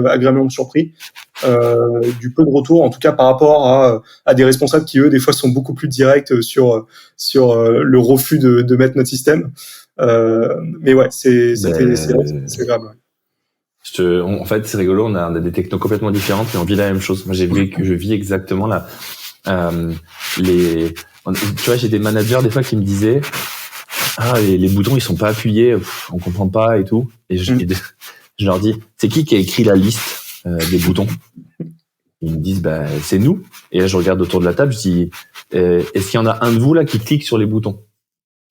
agréablement surpris du peu de retour, en tout cas par rapport à des responsables qui eux des fois sont beaucoup plus directs sur le refus de mettre notre système. Mais ouais, c'est grave. En fait, c'est rigolo. On a des technos complètement différentes, mais on vit la même chose. Moi, je vis exactement là. Tu vois, j'ai des managers des fois qui me disaient les boutons ils sont pas appuyés, on comprend pas et tout. Et je leur dis, c'est qui a écrit la liste des boutons? Ils me disent c'est nous. Et là je regarde autour de la table, je dis est-ce qu'il y en a un de vous là qui clique sur les boutons?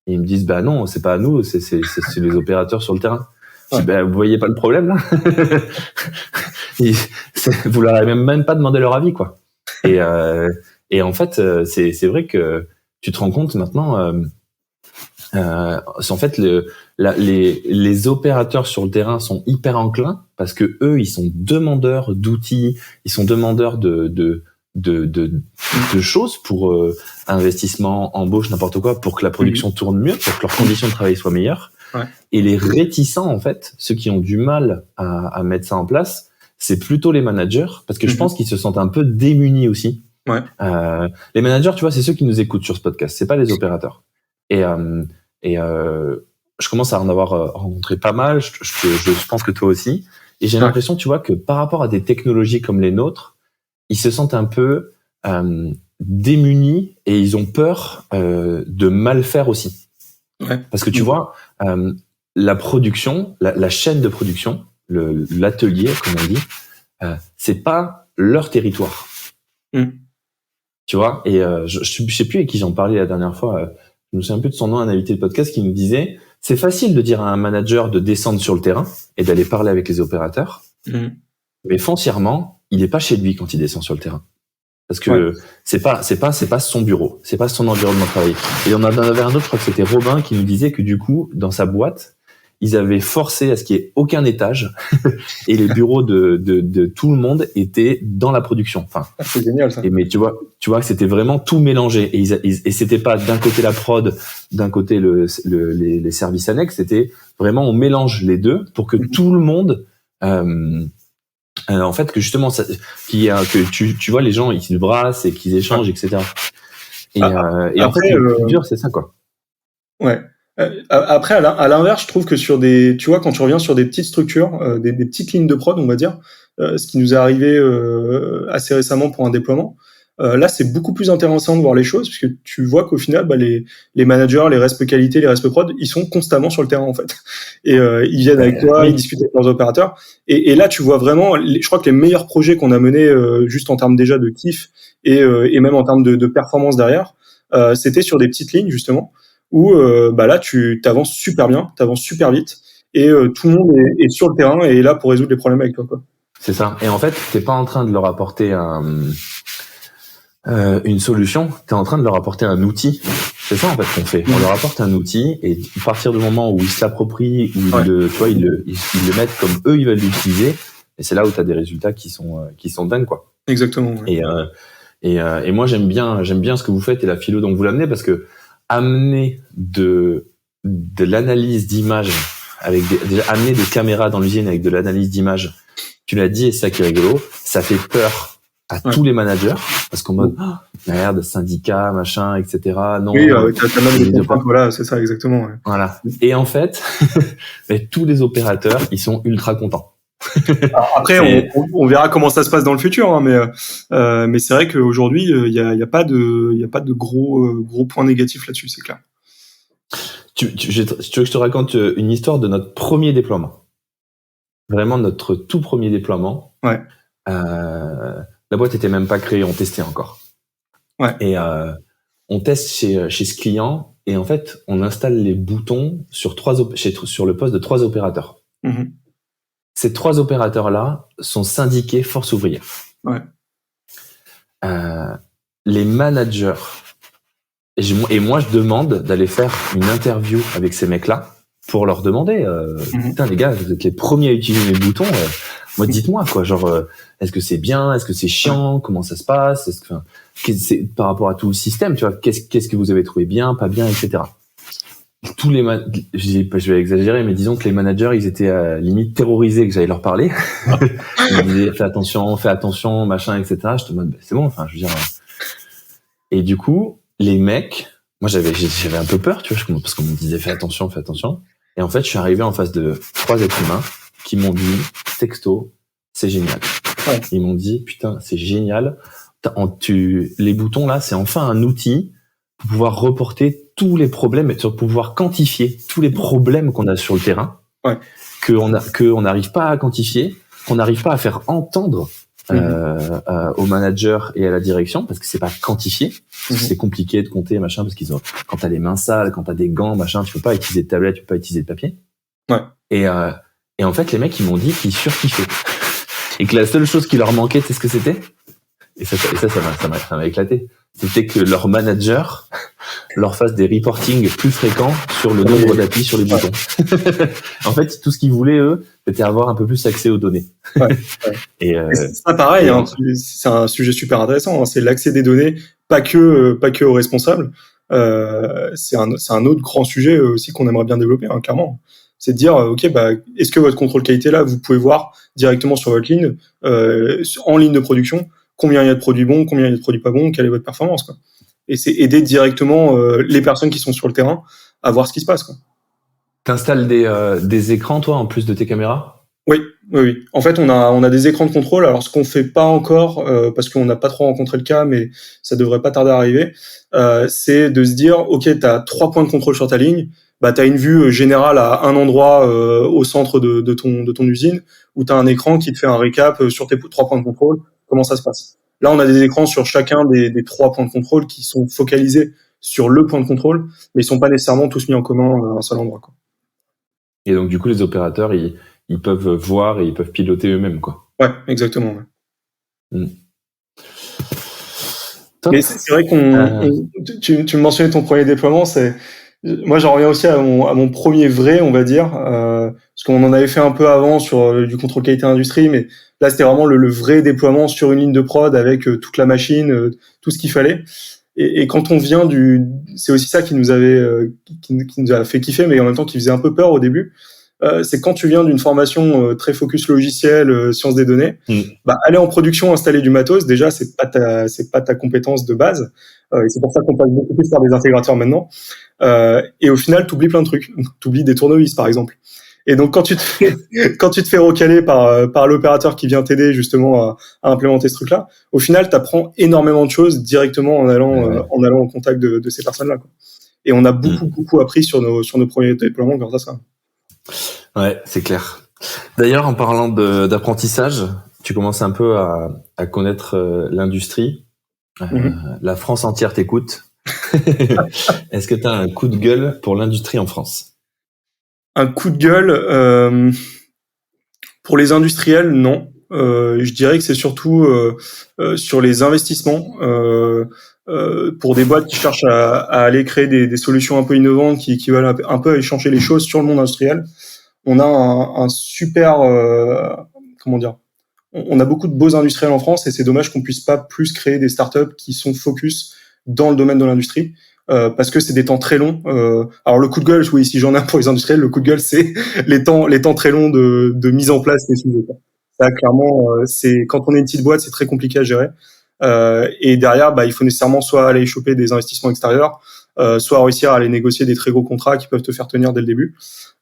Et ils me disent non, c'est pas à nous, c'est les opérateurs sur le terrain. Je dis vous voyez pas le problème là? Vous leur avez même pas demandé leur avis quoi. Et en fait c'est vrai que tu te rends compte maintenant. En fait, les opérateurs sur le terrain sont hyper enclins parce que eux, ils sont demandeurs d'outils, ils sont demandeurs de choses pour investissement, embauche, n'importe quoi, pour que la production tourne mieux, pour que leurs conditions de travail soient meilleures. Ouais. Et les réticents, en fait, ceux qui ont du mal à mettre ça en place, c'est plutôt les managers, parce que je pense qu'ils se sentent un peu démunis aussi. Ouais. Les managers, tu vois, c'est ceux qui nous écoutent sur ce podcast, c'est pas les opérateurs. Et je commence à en avoir rencontré pas mal. Je pense que toi aussi. Et j'ai l'impression, tu vois, que par rapport à des technologies comme les nôtres, ils se sentent un peu démunis et ils ont peur de mal faire aussi. Ouais. Parce que tu vois, la production, la chaîne de production, l'atelier, comme on dit, c'est pas leur territoire. Tu vois. Et je sais plus avec qui j'en parlais la dernière fois. Je me souviens un peu de son nom, un invité de podcast qui nous disait c'est facile de dire à un manager de descendre sur le terrain et d'aller parler avec les opérateurs, mais foncièrement, il est pas chez lui quand il descend sur le terrain. Parce que c'est pas son bureau, c'est pas son environnement de travail. Et on en avait un autre, je crois que c'était Robin, qui nous disait que du coup, dans sa boîte, ils avaient forcé à ce qu'il y ait aucun étage et les bureaux de tout le monde étaient dans la production. Enfin, c'est génial ça. Mais tu vois que c'était vraiment tout mélangé et c'était pas d'un côté la prod, d'un côté les services annexes, c'était vraiment on mélange les deux pour que tout le monde en fait que justement que tu vois les gens ils se brassent et qu'ils échangent etc. Et après, en fait le plus dur c'est ça quoi. Ouais. Après, à l'inverse, je trouve que tu vois, quand tu reviens sur des petites structures, des petites lignes de prod, on va dire, ce qui nous est arrivé assez récemment pour un déploiement, Là, c'est beaucoup plus intéressant de voir les choses, puisque tu vois qu'au final, les managers, les resp qualité, les resp prod, ils sont constamment sur le terrain en fait. Et ils viennent avec toi, ils discutent avec leurs opérateurs. Et là, tu vois vraiment, je crois que les meilleurs projets qu'on a menés, juste en termes déjà de kiff et même en termes de performance derrière, c'était sur des petites lignes justement, où là, tu t'avances super bien, t'avances super vite, et tout le monde est sur le terrain et est là pour résoudre les problèmes avec toi, quoi. C'est ça. Et en fait, t'es pas en train de leur apporter une solution, tu es en train de leur apporter un outil. C'est ça en fait qu'on fait. On leur apporte un outil et à partir du moment où ils s'approprient, où ils le mettent comme eux ils veulent l'utiliser, et c'est là où tu as des résultats qui sont dingues quoi. Exactement. Ouais. Et moi j'aime bien ce que vous faites et la philo dont vous l'amenez, parce que amener de l'analyse d'image avec déjà amener des caméras dans l'usine avec de l'analyse d'image, tu l'as dit et c'est ça qui est rigolo, ça fait peur à tous les managers, parce qu'en mode merde, syndicat, machin, etc. Non. Oui, t'as même des contraintes, voilà, c'est ça exactement. Ouais. Voilà. Et en fait, tous les opérateurs, ils sont ultra contents. Alors après, on verra comment ça se passe dans le futur, hein, mais c'est vrai qu'aujourd'hui, il y a pas de gros points négatifs là-dessus, c'est clair. Tu veux que je te raconte une histoire de notre premier déploiement? Vraiment notre tout premier déploiement. Ouais. La boîte était même pas créée, on testait encore. Ouais. Et on teste chez ce client, et en fait, on installe les boutons sur le poste de 3 opérateurs. Mm-hmm. Ces 3 opérateurs-là sont syndiqués force ouvrière. Ouais. Les managers, et moi je demande d'aller faire une interview avec ces mecs-là pour leur demander, putain les gars, vous êtes les premiers à utiliser mes boutons, moi dites-moi quoi, genre est-ce que c'est bien, est-ce que c'est chiant, comment ça se passe, est-ce que c'est par rapport à tout le système, tu vois, qu'est-ce que vous avez trouvé bien, pas bien, etc. Tous les je vais exagérer, mais disons que les managers, ils étaient limite terrorisés que j'allais leur parler. Ils me disaient fais attention, machin, etc. Je te demande, c'est bon, enfin, je veux dire. Et du coup, les mecs, moi j'avais un peu peur, tu vois, parce qu'on me disait fais attention. Et en fait, je suis arrivé en face de 3 êtres humains qui m'ont dit texto, c'est génial. Ouais. Ils m'ont dit putain, c'est génial. Les boutons là, c'est enfin un outil pour pouvoir reporter tous les problèmes et pour pouvoir quantifier tous les problèmes qu'on a sur le terrain, qu'on n'arrive pas à quantifier, qu'on n'arrive pas à faire entendre au manager et à la direction, parce que c'est pas quantifié, parce que c'est compliqué de compter, machin, parce quand t'as les mains sales, quand t'as des gants, machin, tu peux pas utiliser de tablette, tu peux pas utiliser de papier. Ouais. Et en fait, les mecs, ils m'ont dit qu'ils surkiffaient. Et que la seule chose qui leur manquait, c'est ce que c'était. Et ça m'a éclaté. C'était que leur manager leur fasse des reportings plus fréquents sur le nombre d'appuis sur les boutons. En fait, tout ce qu'ils voulaient, eux, c'était avoir un peu plus accès aux données. Ouais. Et ça, pareil, hein, c'est un sujet super intéressant. Hein, c'est l'accès des données, pas que aux responsables. C'est un autre grand sujet aussi qu'on aimerait bien développer, hein, clairement. C'est de dire, ok, est-ce que votre contrôle qualité là, vous pouvez voir directement sur votre ligne, en ligne de production, combien il y a de produits bons, combien il y a de produits pas bons, quelle est votre performance, quoi. Et c'est aider directement les personnes qui sont sur le terrain à voir ce qui se passe, quoi. T'installes des écrans, toi, en plus de tes caméras? Oui. En fait, on a des écrans de contrôle. Alors, ce qu'on fait pas encore, parce qu'on n'a pas trop rencontré le cas, mais ça devrait pas tarder à arriver, c'est de se dire, ok, t'as 3 points de contrôle sur ta ligne, t'as une vue générale à un endroit au centre de ton usine, où t'as un écran qui te fait un récap sur tes 3 points de contrôle, comment ça se passe. Là, on a des écrans sur chacun des 3 points de contrôle qui sont focalisés sur le point de contrôle, mais ils sont pas nécessairement tous mis en commun à un seul endroit, quoi. Et donc, du coup, les opérateurs, ils peuvent voir et ils peuvent piloter eux-mêmes, quoi. Ouais, exactement. Ouais. Mais c'est vrai tu me mentionnais ton premier déploiement, moi j'en reviens aussi à mon premier vrai, on va dire, parce qu'on en avait fait un peu avant sur du contrôle qualité industrie, mais là c'était vraiment le vrai déploiement sur une ligne de prod avec toute la machine, tout ce qu'il fallait. Et quand on vient c'est aussi ça qui nous avait qui nous a fait kiffer, mais en même temps qui faisait un peu peur au début. C'est quand tu viens d'une formation très focus logiciel, sciences des données, aller en production, installer du matos, déjà c'est pas ta compétence de base, et c'est pour ça qu'on passe beaucoup plus par des intégrateurs maintenant. Et au final, t'oublies plein de trucs. T'oublies des tournevis, par exemple. Et donc quand tu te fais recaler par l'opérateur qui vient t'aider justement à implémenter ce truc-là, au final, t'apprends énormément de choses directement en allant au contact de ces personnes-là, quoi. Et on a beaucoup appris sur nos premiers déploiements grâce à ça. Ouais, c'est clair. D'ailleurs, en parlant d'apprentissage, tu commences un peu à connaître l'industrie. La France entière t'écoute. Est-ce que tu as un coup de gueule pour l'industrie en France? Un coup de gueule pour les industriels, non. Je dirais que c'est surtout sur les investissements. Pour des boîtes qui cherchent à aller créer des solutions un peu innovantes, qui veulent un peu aller changer les choses sur le monde industriel. On a un super comment dire, on a beaucoup de beaux industriels en France et c'est dommage qu'on puisse pas plus créer des startups qui sont focus dans le domaine de l'industrie parce que c'est des temps très longs. Alors le coup de gueule, oui, si j'en ai un pour les industriels, le coup de gueule c'est les temps très longs de mise en place des sujets. Ça clairement, c'est quand on est une petite boîte, c'est très compliqué à gérer. Et derrière, il faut nécessairement soit aller choper des investissements extérieurs, soit réussir à aller négocier des très gros contrats qui peuvent te faire tenir dès le début.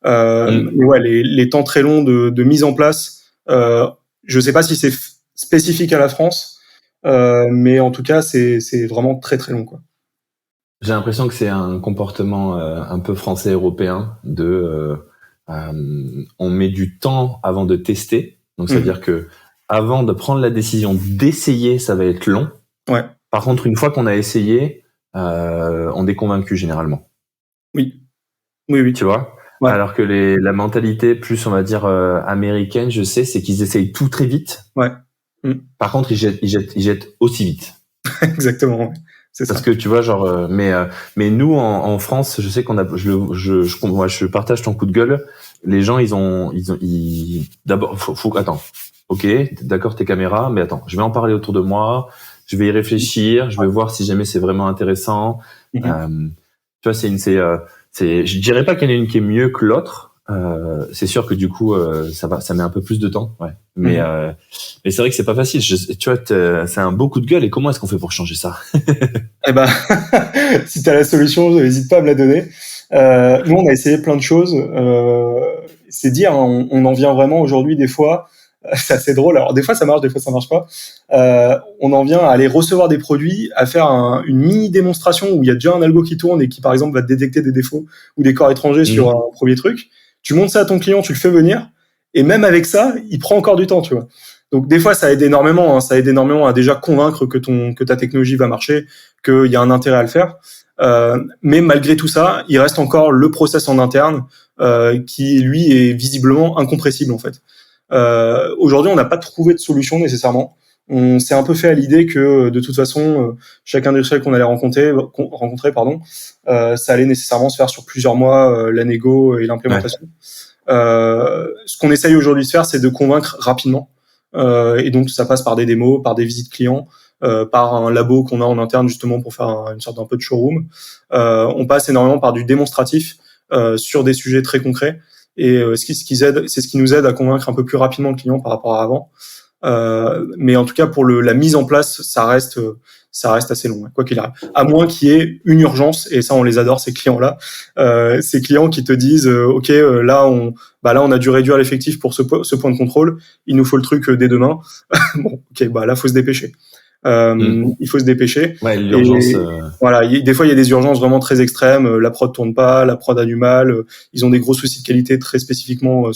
Mais ouais, les temps très longs de mise en place. Je sais pas si c'est spécifique à la France, mais en tout cas, c'est vraiment très très long, quoi. J'ai l'impression que c'est un comportement un peu français européen on met du temps avant de tester. Donc ça veut dire que avant de prendre la décision d'essayer, ça va être long. Ouais. Par contre, une fois qu'on a essayé, on est convaincu généralement. Oui. Tu vois. Ouais. Alors que la mentalité plus, on va dire, américaine, je sais, c'est qu'ils essayent tout très vite. Ouais. Par contre, ils jettent aussi vite. Exactement. Ouais. C'est Parce ça. que tu vois, genre, mais nous en France, je sais qu'on a, moi, je partage ton coup de gueule. Les gens, d'abord, attends. Ok, d'accord, tes caméras, mais attends, je vais en parler autour de moi. Je vais y réfléchir. Je vais voir si jamais c'est vraiment intéressant. Tu vois, je dirais pas qu'il y en a une qui est mieux que l'autre. C'est sûr que du coup, ça met un peu plus de temps, ouais. Mais c'est vrai que c'est pas facile. Tu vois, c'est un beau coup de gueule. Et comment est-ce qu'on fait pour changer ça? Eh ben, si t'as la solution, n'hésite pas à me la donner. Nous, on a essayé plein de choses. C'est dire, hein, on en vient vraiment aujourd'hui des fois. C'est assez drôle. Alors des fois ça marche, des fois ça marche pas. On en vient à aller recevoir des produits, à faire une mini démonstration où il y a déjà un algo qui tourne et qui par exemple va te détecter des défauts ou des corps étrangers sur un premier truc. Tu montres ça à ton client, tu le fais venir, et même avec ça, il prend encore du temps, tu vois. Donc des fois ça aide énormément, hein, ça aide énormément à déjà convaincre que ta technologie va marcher, qu'il y a un intérêt à le faire. Mais malgré tout ça, il reste encore le process en interne qui lui est visiblement incompressible en fait. Aujourd'hui, on n'a pas trouvé de solution nécessairement. On s'est un peu fait à l'idée que de toute façon, chaque industriel qu'on allait rencontrer, ça allait nécessairement se faire sur plusieurs mois, la négo et l'implémentation. Ouais. Ce qu'on essaye aujourd'hui de faire, c'est de convaincre rapidement. Et donc, ça passe par des démos, par des visites clients, par un labo qu'on a en interne justement pour faire une sorte d'un peu de showroom. On passe énormément par du démonstratif sur des sujets très concrets. Et c'est ce qui nous aide à convaincre un peu plus rapidement le client par rapport à avant. Mais en tout cas, pour la mise en place, ça reste assez long, quoi qu'il arrive. À moins qu'il y ait une urgence, et ça, on les adore, ces clients-là. Ces clients qui te disent, OK, là, on a dû réduire l'effectif pour ce point de contrôle. Il nous faut le truc dès demain. Bon, OK, là, faut se dépêcher. Il faut se dépêcher. Ouais, l'urgence. Voilà, des fois il y a des urgences vraiment très extrêmes. La prod tourne pas, la prod a du mal. Ils ont des gros soucis de qualité très spécifiquement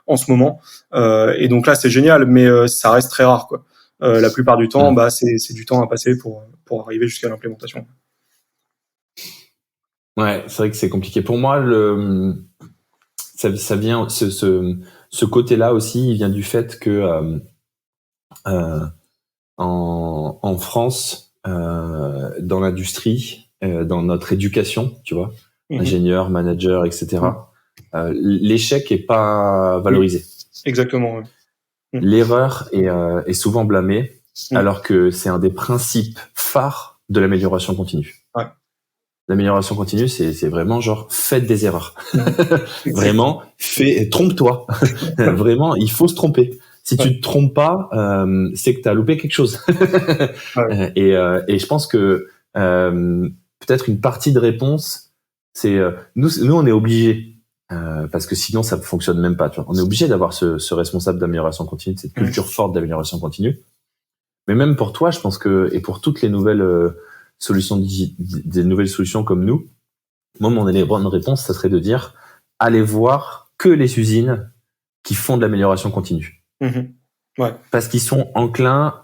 en ce moment. Et donc là c'est génial, mais ça reste très rare, quoi. La plupart du temps, c'est du temps à passer pour arriver jusqu'à l'implémentation. Ouais, c'est vrai que c'est compliqué. Pour moi, ça vient ce côté-là aussi, il vient du fait que en France, dans l'industrie, dans notre éducation, tu vois, ingénieur, manager, etc., l'échec est pas valorisé. Exactement. Ouais. L'erreur est souvent blâmée, alors que c'est un des principes phares de l'amélioration continue. Ouais. L'amélioration continue, c'est vraiment genre, faites des erreurs. Vraiment, trompe-toi. Vraiment, il faut se tromper. Si tu te trompes pas, c'est que tu as loupé quelque chose. Ouais. Et je pense que peut-être une partie de réponse, c'est nous on est obligés parce que sinon ça fonctionne même pas. Tu vois. On est obligé d'avoir ce responsable d'amélioration continue, cette culture forte d'amélioration continue. Mais même pour toi, je pense que, et pour toutes les nouvelles solutions, des nouvelles solutions comme nous, moi, mon bonne réponse, ça serait de dire, allez voir que les usines qui font de l'amélioration continue. Ouais. Parce qu'ils sont enclins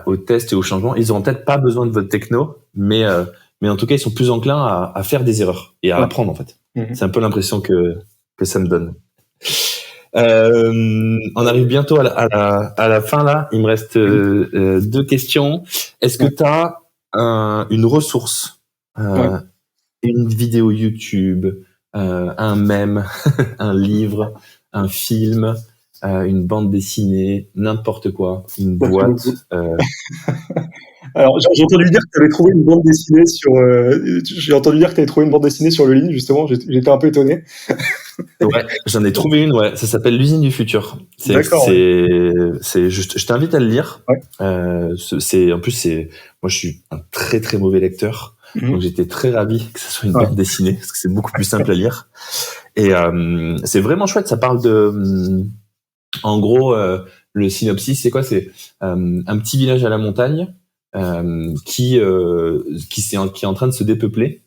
au test et au changement. Ils auront peut-être pas besoin de votre techno, mais en tout cas, ils sont plus enclins à faire des erreurs et à apprendre, en fait. C'est un peu l'impression que ça me donne. On arrive bientôt à la fin, là. Il me reste 2 questions. Est-ce que tu as une ressource, une vidéo YouTube, un mème, un livre, un film, une bande dessinée, n'importe quoi, une boîte. Alors, j'ai entendu dire que tu avais trouvé une bande dessinée sur. J'ai entendu dire que tu avais trouvé une bande dessinée sur le Lean, justement. J'étais un peu étonné. Ouais, j'en ai trouvé une. Ouais, ça s'appelle l'usine du futur. D'accord. C'est juste. Je t'invite à le lire. Ouais. En plus, moi, je suis un très très mauvais lecteur. Donc j'étais très ravi que ça soit une bande dessinée parce que c'est beaucoup plus simple à lire. Et c'est vraiment chouette. Ça parle de, en gros, le synopsis, c'est quoi? C'est un petit village à la montagne qui est en train de se dépeupler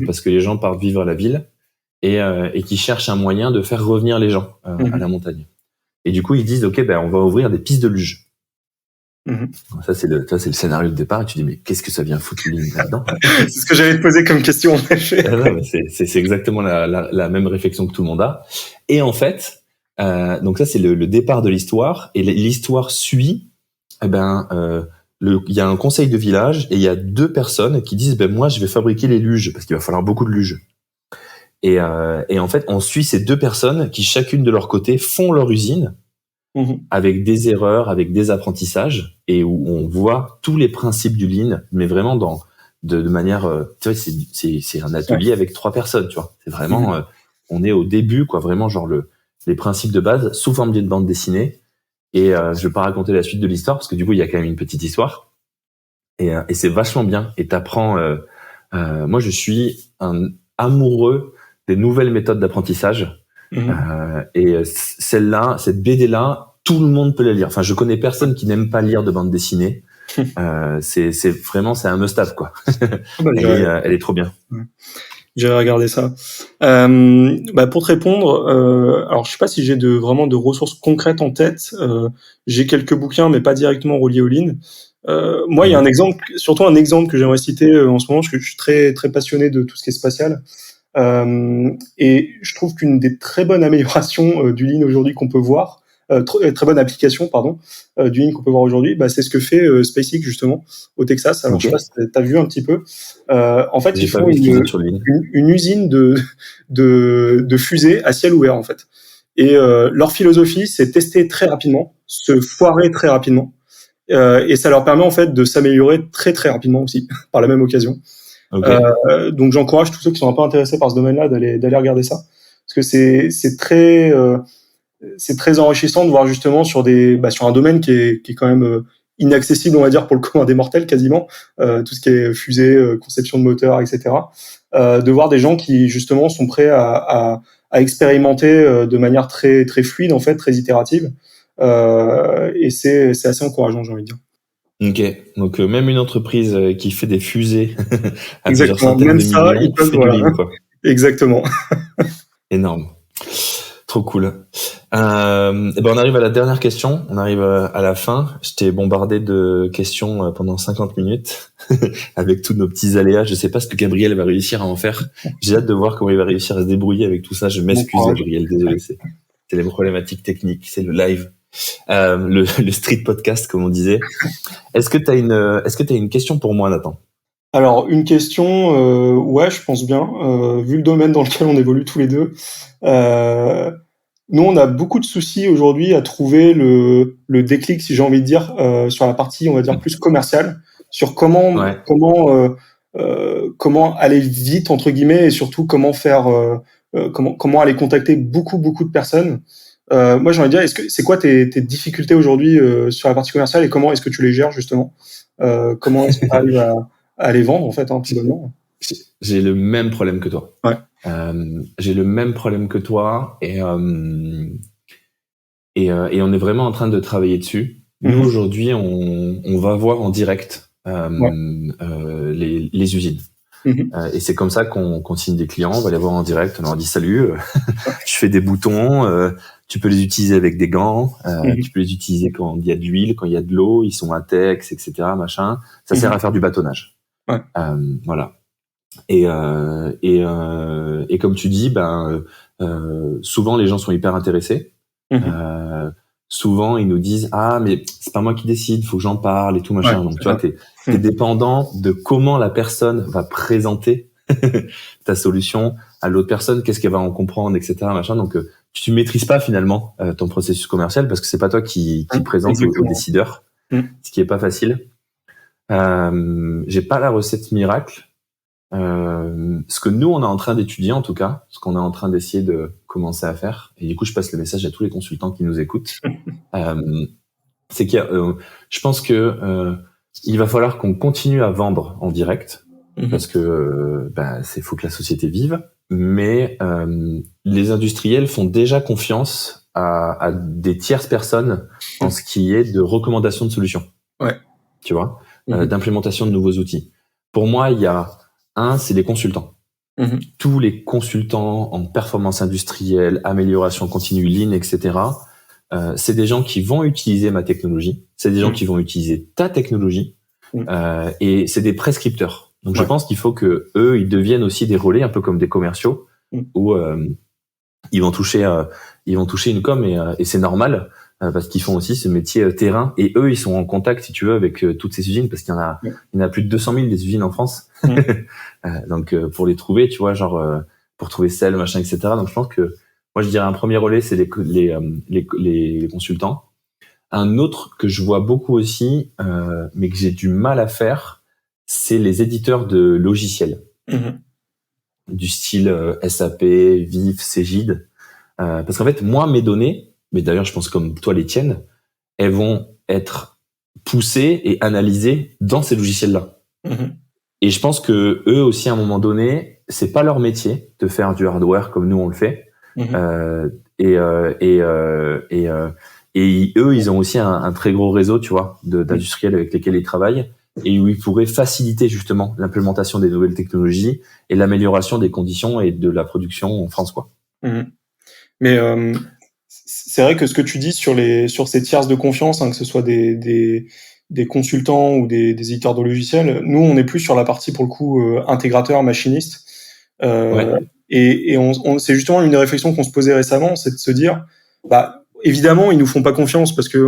parce que les gens partent vivre à la ville et qui cherche un moyen de faire revenir les gens à la montagne. Et du coup, ils disent ok, on va ouvrir des pistes de luge. Ça c'est le scénario de départ et tu dis mais qu'est-ce que ça vient foutre là-dedans? C'est ce que j'allais te poser comme question en effet. Non, mais c'est exactement la même réflexion que tout le monde a. Et en fait, donc ça c'est le départ de l'histoire et l'histoire suit. Il y a un conseil de village et il y a 2 personnes qui disent moi je vais fabriquer les luges parce qu'il va falloir beaucoup de luges. Et en fait on suit ces 2 personnes qui chacune de leur côté font leur usine. Avec des erreurs, avec des apprentissages, et où on voit tous les principes du Lean, mais vraiment de manière, tu vois, c'est un atelier avec 3 personnes, tu vois. C'est vraiment, on est au début, quoi, vraiment genre les principes de base sous forme d'une bande dessinée. Et je vais pas raconter la suite de l'histoire parce que du coup il y a quand même une petite histoire. Et c'est vachement bien. Et t'apprends. Moi, je suis un amoureux des nouvelles méthodes d'apprentissage. Et celle-là, cette BD-là, tout le monde peut la lire. Enfin, je connais personne qui n'aime pas lire de bande dessinée. C'est vraiment, c'est un must-have, quoi. Elle est trop bien. J'irai regarder ça. Pour te répondre, alors je sais pas si j'ai vraiment de ressources concrètes en tête. J'ai quelques bouquins, mais pas directement reliés au Lean. Moi, il y a un exemple, surtout un exemple que j'aimerais citer en ce moment, parce que je suis très très passionné de tout ce qui est spatial. Et je trouve qu'une des très bonnes améliorations du Lean aujourd'hui qu'on peut voir, très bonne application du Lean qu'on peut voir aujourd'hui, c'est ce que fait SpaceX justement au Texas. Alors je sais pas si t'as vu un petit peu. En fait, ils font une usine de fusées à ciel ouvert en fait. Et leur philosophie, c'est tester très rapidement, se foirer très rapidement, et ça leur permet en fait de s'améliorer très très rapidement aussi par la même occasion. Donc j'encourage tous ceux qui sont un peu intéressés par ce domaine-là d'aller regarder ça, parce que c'est très enrichissant de voir justement sur un domaine qui est quand même inaccessible, on va dire, pour le commun des mortels quasiment, tout ce qui est fusée, conception de moteur, etc. De voir des gens qui justement sont prêts à expérimenter de manière très très fluide en fait, très itérative, et c'est assez encourageant, j'ai envie de dire. Ok, donc même une entreprise qui fait des fusées à plusieurs centaines de millions fait du Lean, quoi. Exactement. Énorme. Trop cool. On arrive à la dernière question. On arrive à la fin. Je t'ai bombardé de questions pendant 50 minutes avec tous nos petits aléas. Je sais pas ce que Gabriel va réussir à en faire. J'ai hâte de voir comment il va réussir à se débrouiller avec tout ça. Je m'excuse, Gabriel. Désolé. C'est les problématiques techniques. C'est le live. Le street podcast, comme on disait. Est-ce que t'as une question pour moi, Nathan? Alors, une question, ouais, je pense bien. Vu le domaine dans lequel on évolue tous les deux, nous, on a beaucoup de soucis aujourd'hui à trouver le déclic, si j'ai envie de dire, sur la partie, on va dire, plus commerciale, sur comment aller vite, entre guillemets, et surtout comment faire, comment aller contacter beaucoup de personnes. Moi, j'ai envie de dire, c'est quoi tes difficultés aujourd'hui sur la partie commerciale et comment est-ce que tu les gères justement? Comment est-ce que tu arrives à les vendre en fait, tout bonnement? J'ai le même problème que toi. Ouais. J'ai le même problème que toi et on est vraiment en train de travailler dessus. Nous, aujourd'hui, on va voir en direct les usines. Et c'est comme ça qu'on signe des clients. On va les voir en direct. On leur dit salut, je fais des boutons. Tu peux les utiliser avec des gants. Tu peux les utiliser quand il y a de l'huile, quand il y a de l'eau. Ils sont Intex, etc. Machin. Ça sert à faire du bâtonnage. Ouais. Voilà. Et comme tu dis, souvent les gens sont hyper intéressés. Souvent ils nous disent mais c'est pas moi qui décide, faut que j'en parle et tout machin. Donc tu vois, t'es dépendant de comment la personne va présenter ta solution à l'autre personne, qu'est-ce qu'elle va en comprendre, etc. Machin. Donc tu maîtrises pas finalement ton processus commercial parce que c'est pas toi qui présente aux décideurs, ce qui est pas facile. J'ai pas la recette miracle. Ce que nous on est en train d'étudier en tout cas, ce qu'on est en train d'essayer de commencer à faire, et du coup je passe le message à tous les consultants qui nous écoutent, c'est qu'il y a, je pense que il va falloir qu'on continue à vendre en direct parce que faut que la société vive, mais les industriels font déjà confiance à des tierces personnes en ce qui est de recommandation de solutions. Ouais. Tu vois, d'implémentation de nouveaux outils. Pour moi, il y a c'est les consultants. Tous les consultants en performance industrielle, amélioration continue, lean, etc. C'est des gens qui vont utiliser ma technologie. C'est des gens qui vont utiliser ta technologie. Et c'est des prescripteurs. Donc je pense qu'il faut que eux, ils deviennent aussi des relais, un peu comme des commerciaux, où ils vont toucher une com et c'est normal. Parce qu'ils font aussi ce métier terrain et eux ils sont en contact si tu veux avec toutes ces usines parce qu'il y en a plus de 200 000 des usines en France. Donc pour les trouver, tu vois, genre pour trouver celles machin etc. Donc je pense que moi je dirais un premier relais c'est les consultants. Un autre que je vois beaucoup aussi mais que j'ai du mal à faire, c'est les éditeurs de logiciels du style SAP, VIF, Cegid. Parce qu'en fait moi mes données, mais d'ailleurs je pense comme toi les tiennes, elles vont être poussées et analysées dans ces logiciels-là. Et je pense que eux aussi à un moment donné, c'est pas leur métier de faire du hardware comme nous on le fait. Et eux ils ont aussi un très gros réseau, tu vois, d'industriels avec lesquels ils travaillent et où ils pourraient faciliter justement l'implémentation des nouvelles technologies et l'amélioration des conditions et de la production en France, quoi. Mais c'est vrai que ce que tu dis sur ces tierces de confiance, que ce soit des consultants ou des éditeurs de logiciels, nous on est plus sur la partie pour le coup intégrateur, machiniste. Et c'est justement une réflexion qu'on se posait récemment, c'est de se dire, évidemment ils nous font pas confiance parce que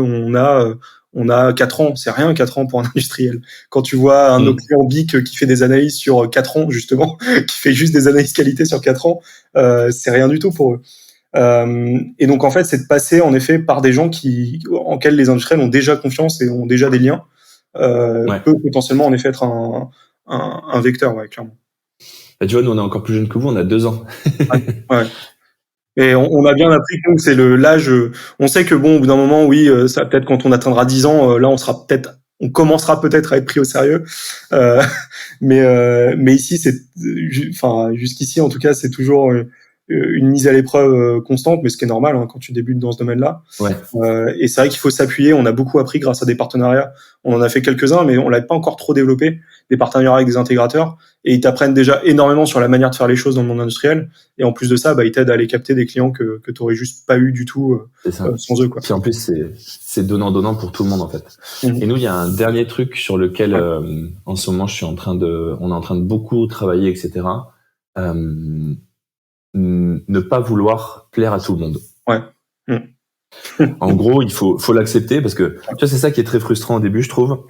on a 4 ans, c'est rien 4 ans pour un industriel. Quand tu vois un de nos clients BIC qui fait des analyses sur 4 ans justement, qui fait juste des analyses qualité sur 4 ans, c'est rien du tout pour eux. Et donc en fait c'est de passer en effet par des gens en quels les industriels ont déjà confiance et ont déjà des liens peut potentiellement en effet être un vecteur, clairement. Tu vois, nous on est encore plus jeunes que vous, on a 2 ans. Et on a bien appris que c'est l'âge. On sait que bon, au bout d'un moment, ça peut-être quand on atteindra 10 ans, là on commencera peut-être à être pris au sérieux. Mais ici jusqu'ici en tout cas c'est toujours une mise à l'épreuve constante, mais ce qui est normal quand tu débutes dans ce domaine-là. Et c'est vrai qu'il faut s'appuyer. On a beaucoup appris grâce à des partenariats. On en a fait quelques-uns, mais on l'a pas encore trop développé. Des partenariats avec des intégrateurs, et ils t'apprennent déjà énormément sur la manière de faire les choses dans le monde industriel. Et en plus de ça, ils t'aident à aller capter des clients que t'aurais juste pas eu du tout sans eux, quoi. Puis en plus, c'est donnant pour tout le monde en fait. Et nous, il y a un dernier truc sur lequel en ce moment, on est en train de beaucoup travailler, etc. Ne pas vouloir plaire à tout le monde. En gros, il faut l'accepter parce que tu vois, c'est ça qui est très frustrant au début, je trouve.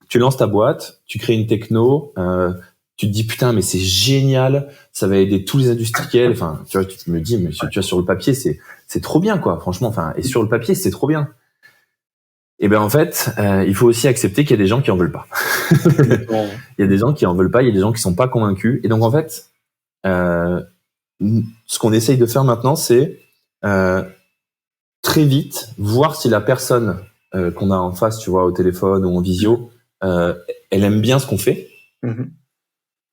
Tu lances ta boîte, tu crées une techno, tu te dis putain mais c'est génial, ça va aider tous les industriels. Enfin, tu vois, tu me dis mais tu vois sur le papier c'est trop bien quoi, franchement. Enfin, et sur le papier c'est trop bien. Et ben en fait, il faut aussi accepter qu'il y a des gens qui en veulent pas. Il y a des gens qui en veulent pas, il y a des gens qui sont pas convaincus. Et donc en fait, ce qu'on essaye de faire maintenant, c'est très vite voir si la personne qu'on a en face, tu vois, au téléphone ou en visio, elle aime bien ce qu'on fait.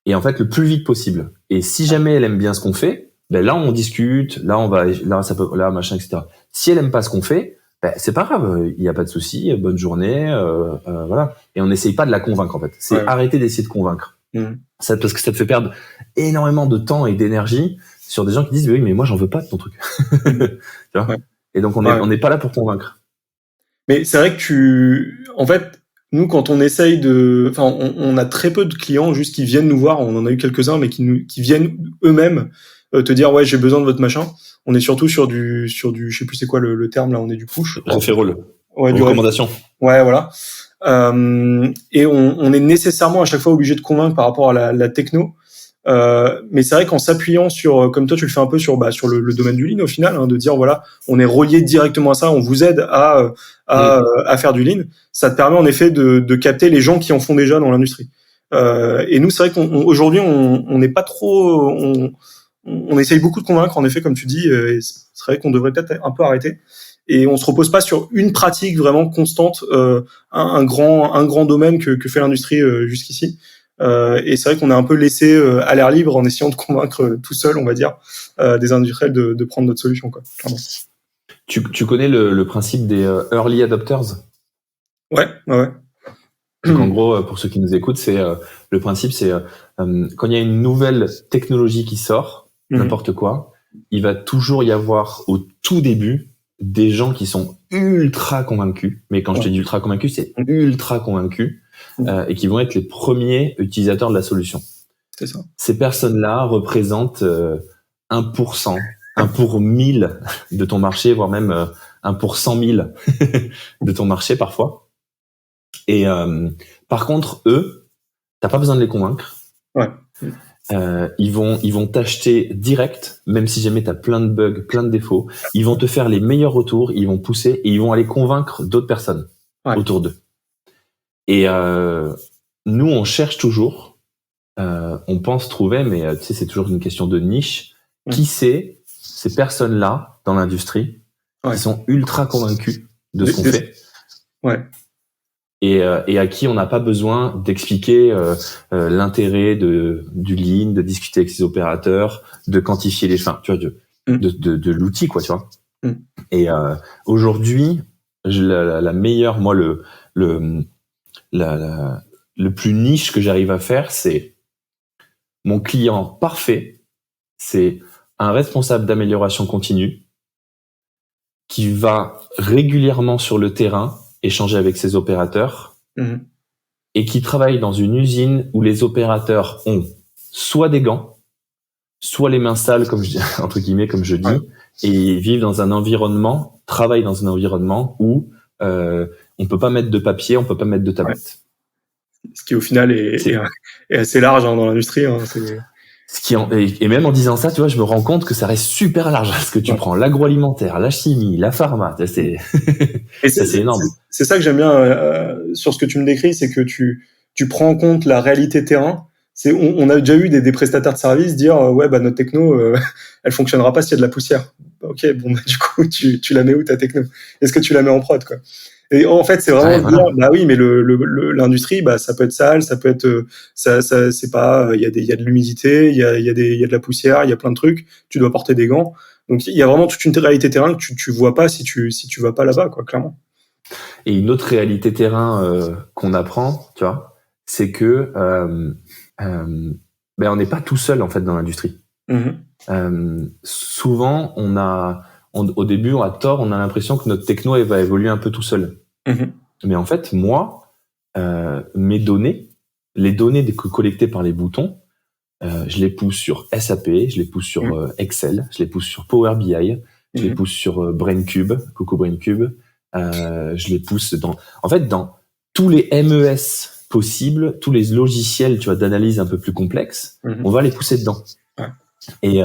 et en fait le plus vite possible. Et si jamais elle aime bien ce qu'on fait, ben là on discute, là on va, là ça peut, là machin, etc. Si elle aime pas ce qu'on fait, ben c'est pas grave, il y a pas de souci, bonne journée, voilà. Et on n'essaye pas de la convaincre en fait. C'est arrêter d'essayer de convaincre. Ça, parce que ça te fait perdre énormément de temps et d'énergie sur des gens qui disent oui mais moi j'en veux pas de ton truc. Tu vois. Et donc on n'est pas là pour convaincre. Mais c'est vrai que en fait, nous, quand on essaye on a très peu de clients juste qui viennent nous voir. On en a eu quelques-uns, mais qui viennent eux-mêmes te dire ouais, j'ai besoin de votre machin. On est surtout sur du, je sais plus c'est quoi le terme là. On est du push. Referral. Ouais, du recommandation. Ouais, voilà. Et on est nécessairement à chaque fois obligé de convaincre par rapport à la techno. Mais c'est vrai qu'en s'appuyant sur, comme toi tu le fais un peu sur le domaine du lean au final, hein, de dire voilà, on est relié directement à ça, on vous aide à faire du lean. Ça te permet en effet de capter les gens qui en font déjà dans l'industrie. Et nous c'est vrai qu'aujourd'hui on n'est pas trop, on essaye beaucoup de convaincre en effet comme tu dis. Et c'est vrai qu'on devrait peut-être un peu arrêter. Et on se repose pas sur une pratique vraiment constante, un grand domaine que fait l'industrie jusqu'ici. Et c'est vrai qu'on a un peu laissé à l'air libre en essayant de convaincre tout seul, on va dire, des industriels de prendre notre solution, quoi. Clairement. Tu connais le principe des early adopters? Ouais. Donc en gros, pour ceux qui nous écoutent, c'est le principe, c'est quand il y a une nouvelle technologie qui sort, n'importe quoi, il va toujours y avoir au tout début des gens qui sont ultra convaincus. Mais quand je te dis ultra convaincus, c'est ultra convaincus. Et qui vont être les premiers utilisateurs de la solution. C'est ça. Ces personnes-là représentent 1%, 1 pour 1000 de ton marché, voire même 1 pour 100 000 de ton marché parfois. Et par contre, eux, t'as pas besoin de les convaincre. Ouais. Ils vont t'acheter direct, même si jamais t'as plein de bugs, plein de défauts. Ils vont te faire les meilleurs retours, ils vont pousser et ils vont aller convaincre d'autres personnes autour d'eux. Et nous, on cherche toujours, on pense trouver, mais tu sais, c'est toujours une question de niche. Qui c'est ces personnes-là dans l'industrie qui sont ultra convaincus de ce qu'on fait, et à qui on n'a pas besoin d'expliquer l'intérêt du lean, de discuter avec ses opérateurs, de quantifier les fins, tu vois, de l'outil, quoi, tu vois. Et aujourd'hui, la meilleure, moi, le plus niche que j'arrive à faire, c'est mon client parfait, c'est un responsable d'amélioration continue qui va régulièrement sur le terrain échanger avec ses opérateurs et qui travaille dans une usine où les opérateurs ont soit des gants, soit les mains sales, comme je dis, entre guillemets, comme je dis, et ils vivent dans un environnement, travaillent dans un environnement où on peut pas mettre de papier, on peut pas mettre de tablette. Ce qui au final est assez large dans l'industrie. Hein, et même en disant ça, tu vois, je me rends compte que ça reste super large parce que tu prends l'agroalimentaire, la chimie, la pharma, c'est énorme. C'est ça que j'aime bien sur ce que tu me décris, c'est que tu prends en compte la réalité terrain. On a déjà eu des prestataires de services dire notre techno elle fonctionnera pas s'il y a de la poussière. Ok, bon du coup tu la mets où ta techno? Est-ce que tu la mets en prod, quoi? Et en fait, c'est vraiment dire, bah oui, mais l'industrie, bah ça peut être sale, ça peut être, ça c'est pas, il y a de l'humidité, il y a de la poussière, il y a plein de trucs. Tu dois porter des gants. Donc il y a vraiment toute une réalité terrain que tu vois pas si tu vas pas là-bas, quoi, clairement. Et une autre réalité terrain qu'on apprend, tu vois, c'est que on n'est pas tout seul en fait dans l'industrie. Souvent, au début, à tort, on a l'impression que notre techno elle va évoluer un peu tout seul. Mais en fait, moi, mes données, les données collectées par les boutons, je les pousse sur SAP, je les pousse sur Excel, je les pousse sur Power BI, je les pousse sur Braincube, coucou Braincube, je les pousse dans tous les MES possibles, tous les logiciels, tu vois, d'analyse un peu plus complexes, on va les pousser dedans. Et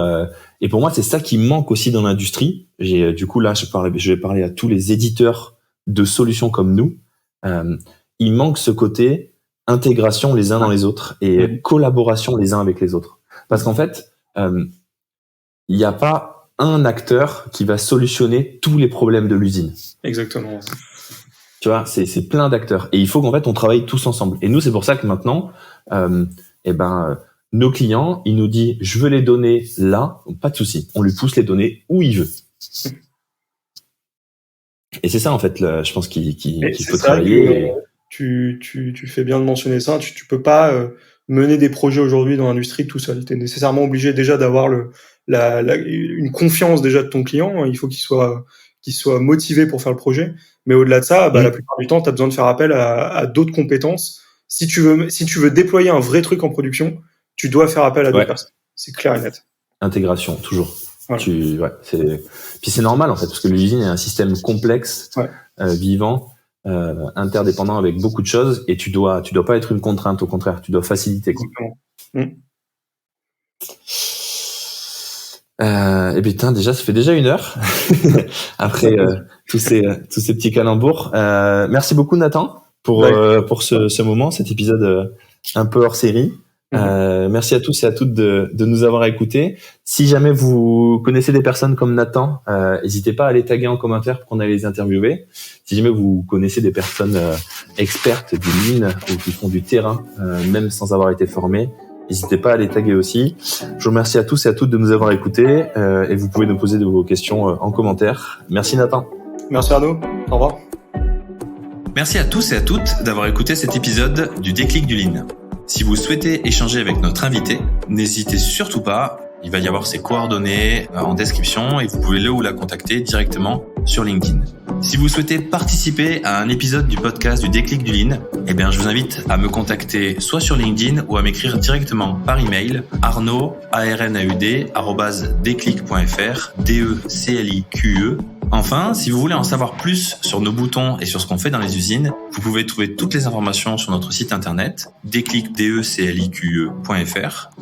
pour moi, c'est ça qui manque aussi dans l'industrie. Du coup, là, je vais parler à tous les éditeurs de solutions comme nous. Il manque ce côté intégration les uns dans les autres et collaboration les uns avec les autres. Parce qu'en fait, il n'y a pas un acteur qui va solutionner tous les problèmes de l'usine. Exactement. Tu vois, c'est plein d'acteurs. Et il faut qu'en fait, on travaille tous ensemble. Et nous, c'est pour ça que maintenant, nos clients, il nous dit je veux les données là, pas de souci, on lui pousse les données où il veut. Et c'est ça en fait, je pense qu'il faut travailler. Tu fais bien de mentionner ça. Tu peux pas mener des projets aujourd'hui dans l'industrie tout seul. Tu es nécessairement obligé déjà d'avoir une confiance déjà de ton client. Il faut qu'il soit motivé pour faire le projet. Mais au-delà de ça, la plupart du temps, tu as besoin de faire appel à d'autres compétences. Si tu veux déployer un vrai truc en production, tu dois faire appel à d'autres personnes. C'est clair et net. Intégration, toujours. Voilà. Puis c'est normal en fait, parce que l'usine est un système complexe, vivant, interdépendant avec beaucoup de choses, et tu dois pas être une contrainte, au contraire, tu dois faciliter. Et putain, déjà, ça fait déjà 1 heure après tous ces petits calembours. Merci beaucoup Nathan pour ce moment, cet épisode un peu hors série. Merci à tous et à toutes de nous avoir écoutés. Si jamais vous connaissez des personnes comme Nathan, n'hésitez pas à les taguer en commentaire pour qu'on aille les interviewer. Si jamais vous connaissez des personnes expertes du lean ou qui font du terrain, même sans avoir été formés, n'hésitez pas à les taguer aussi. Je vous remercie à tous et à toutes de nous avoir écoutés, et vous pouvez nous poser de vos questions en commentaire. Merci Nathan. Merci Arnaud. Au revoir. Merci à tous et à toutes d'avoir écouté cet épisode du Déclic du Lean. Si vous souhaitez échanger avec notre invité, n'hésitez surtout pas. Il va y avoir ses coordonnées en description et vous pouvez le ou la contacter directement sur LinkedIn. Si vous souhaitez participer à un épisode du podcast du Déclic du Lean, je vous invite à me contacter soit sur LinkedIn ou à m'écrire directement par email arnaud@declic.fr, DECLIQE. Enfin, si vous voulez en savoir plus sur nos boutons et sur ce qu'on fait dans les usines, vous pouvez trouver toutes les informations sur notre site internet declic.fr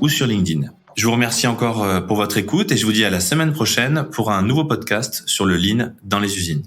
ou sur LinkedIn. Je vous remercie encore pour votre écoute et je vous dis à la semaine prochaine pour un nouveau podcast sur le Lean dans les usines.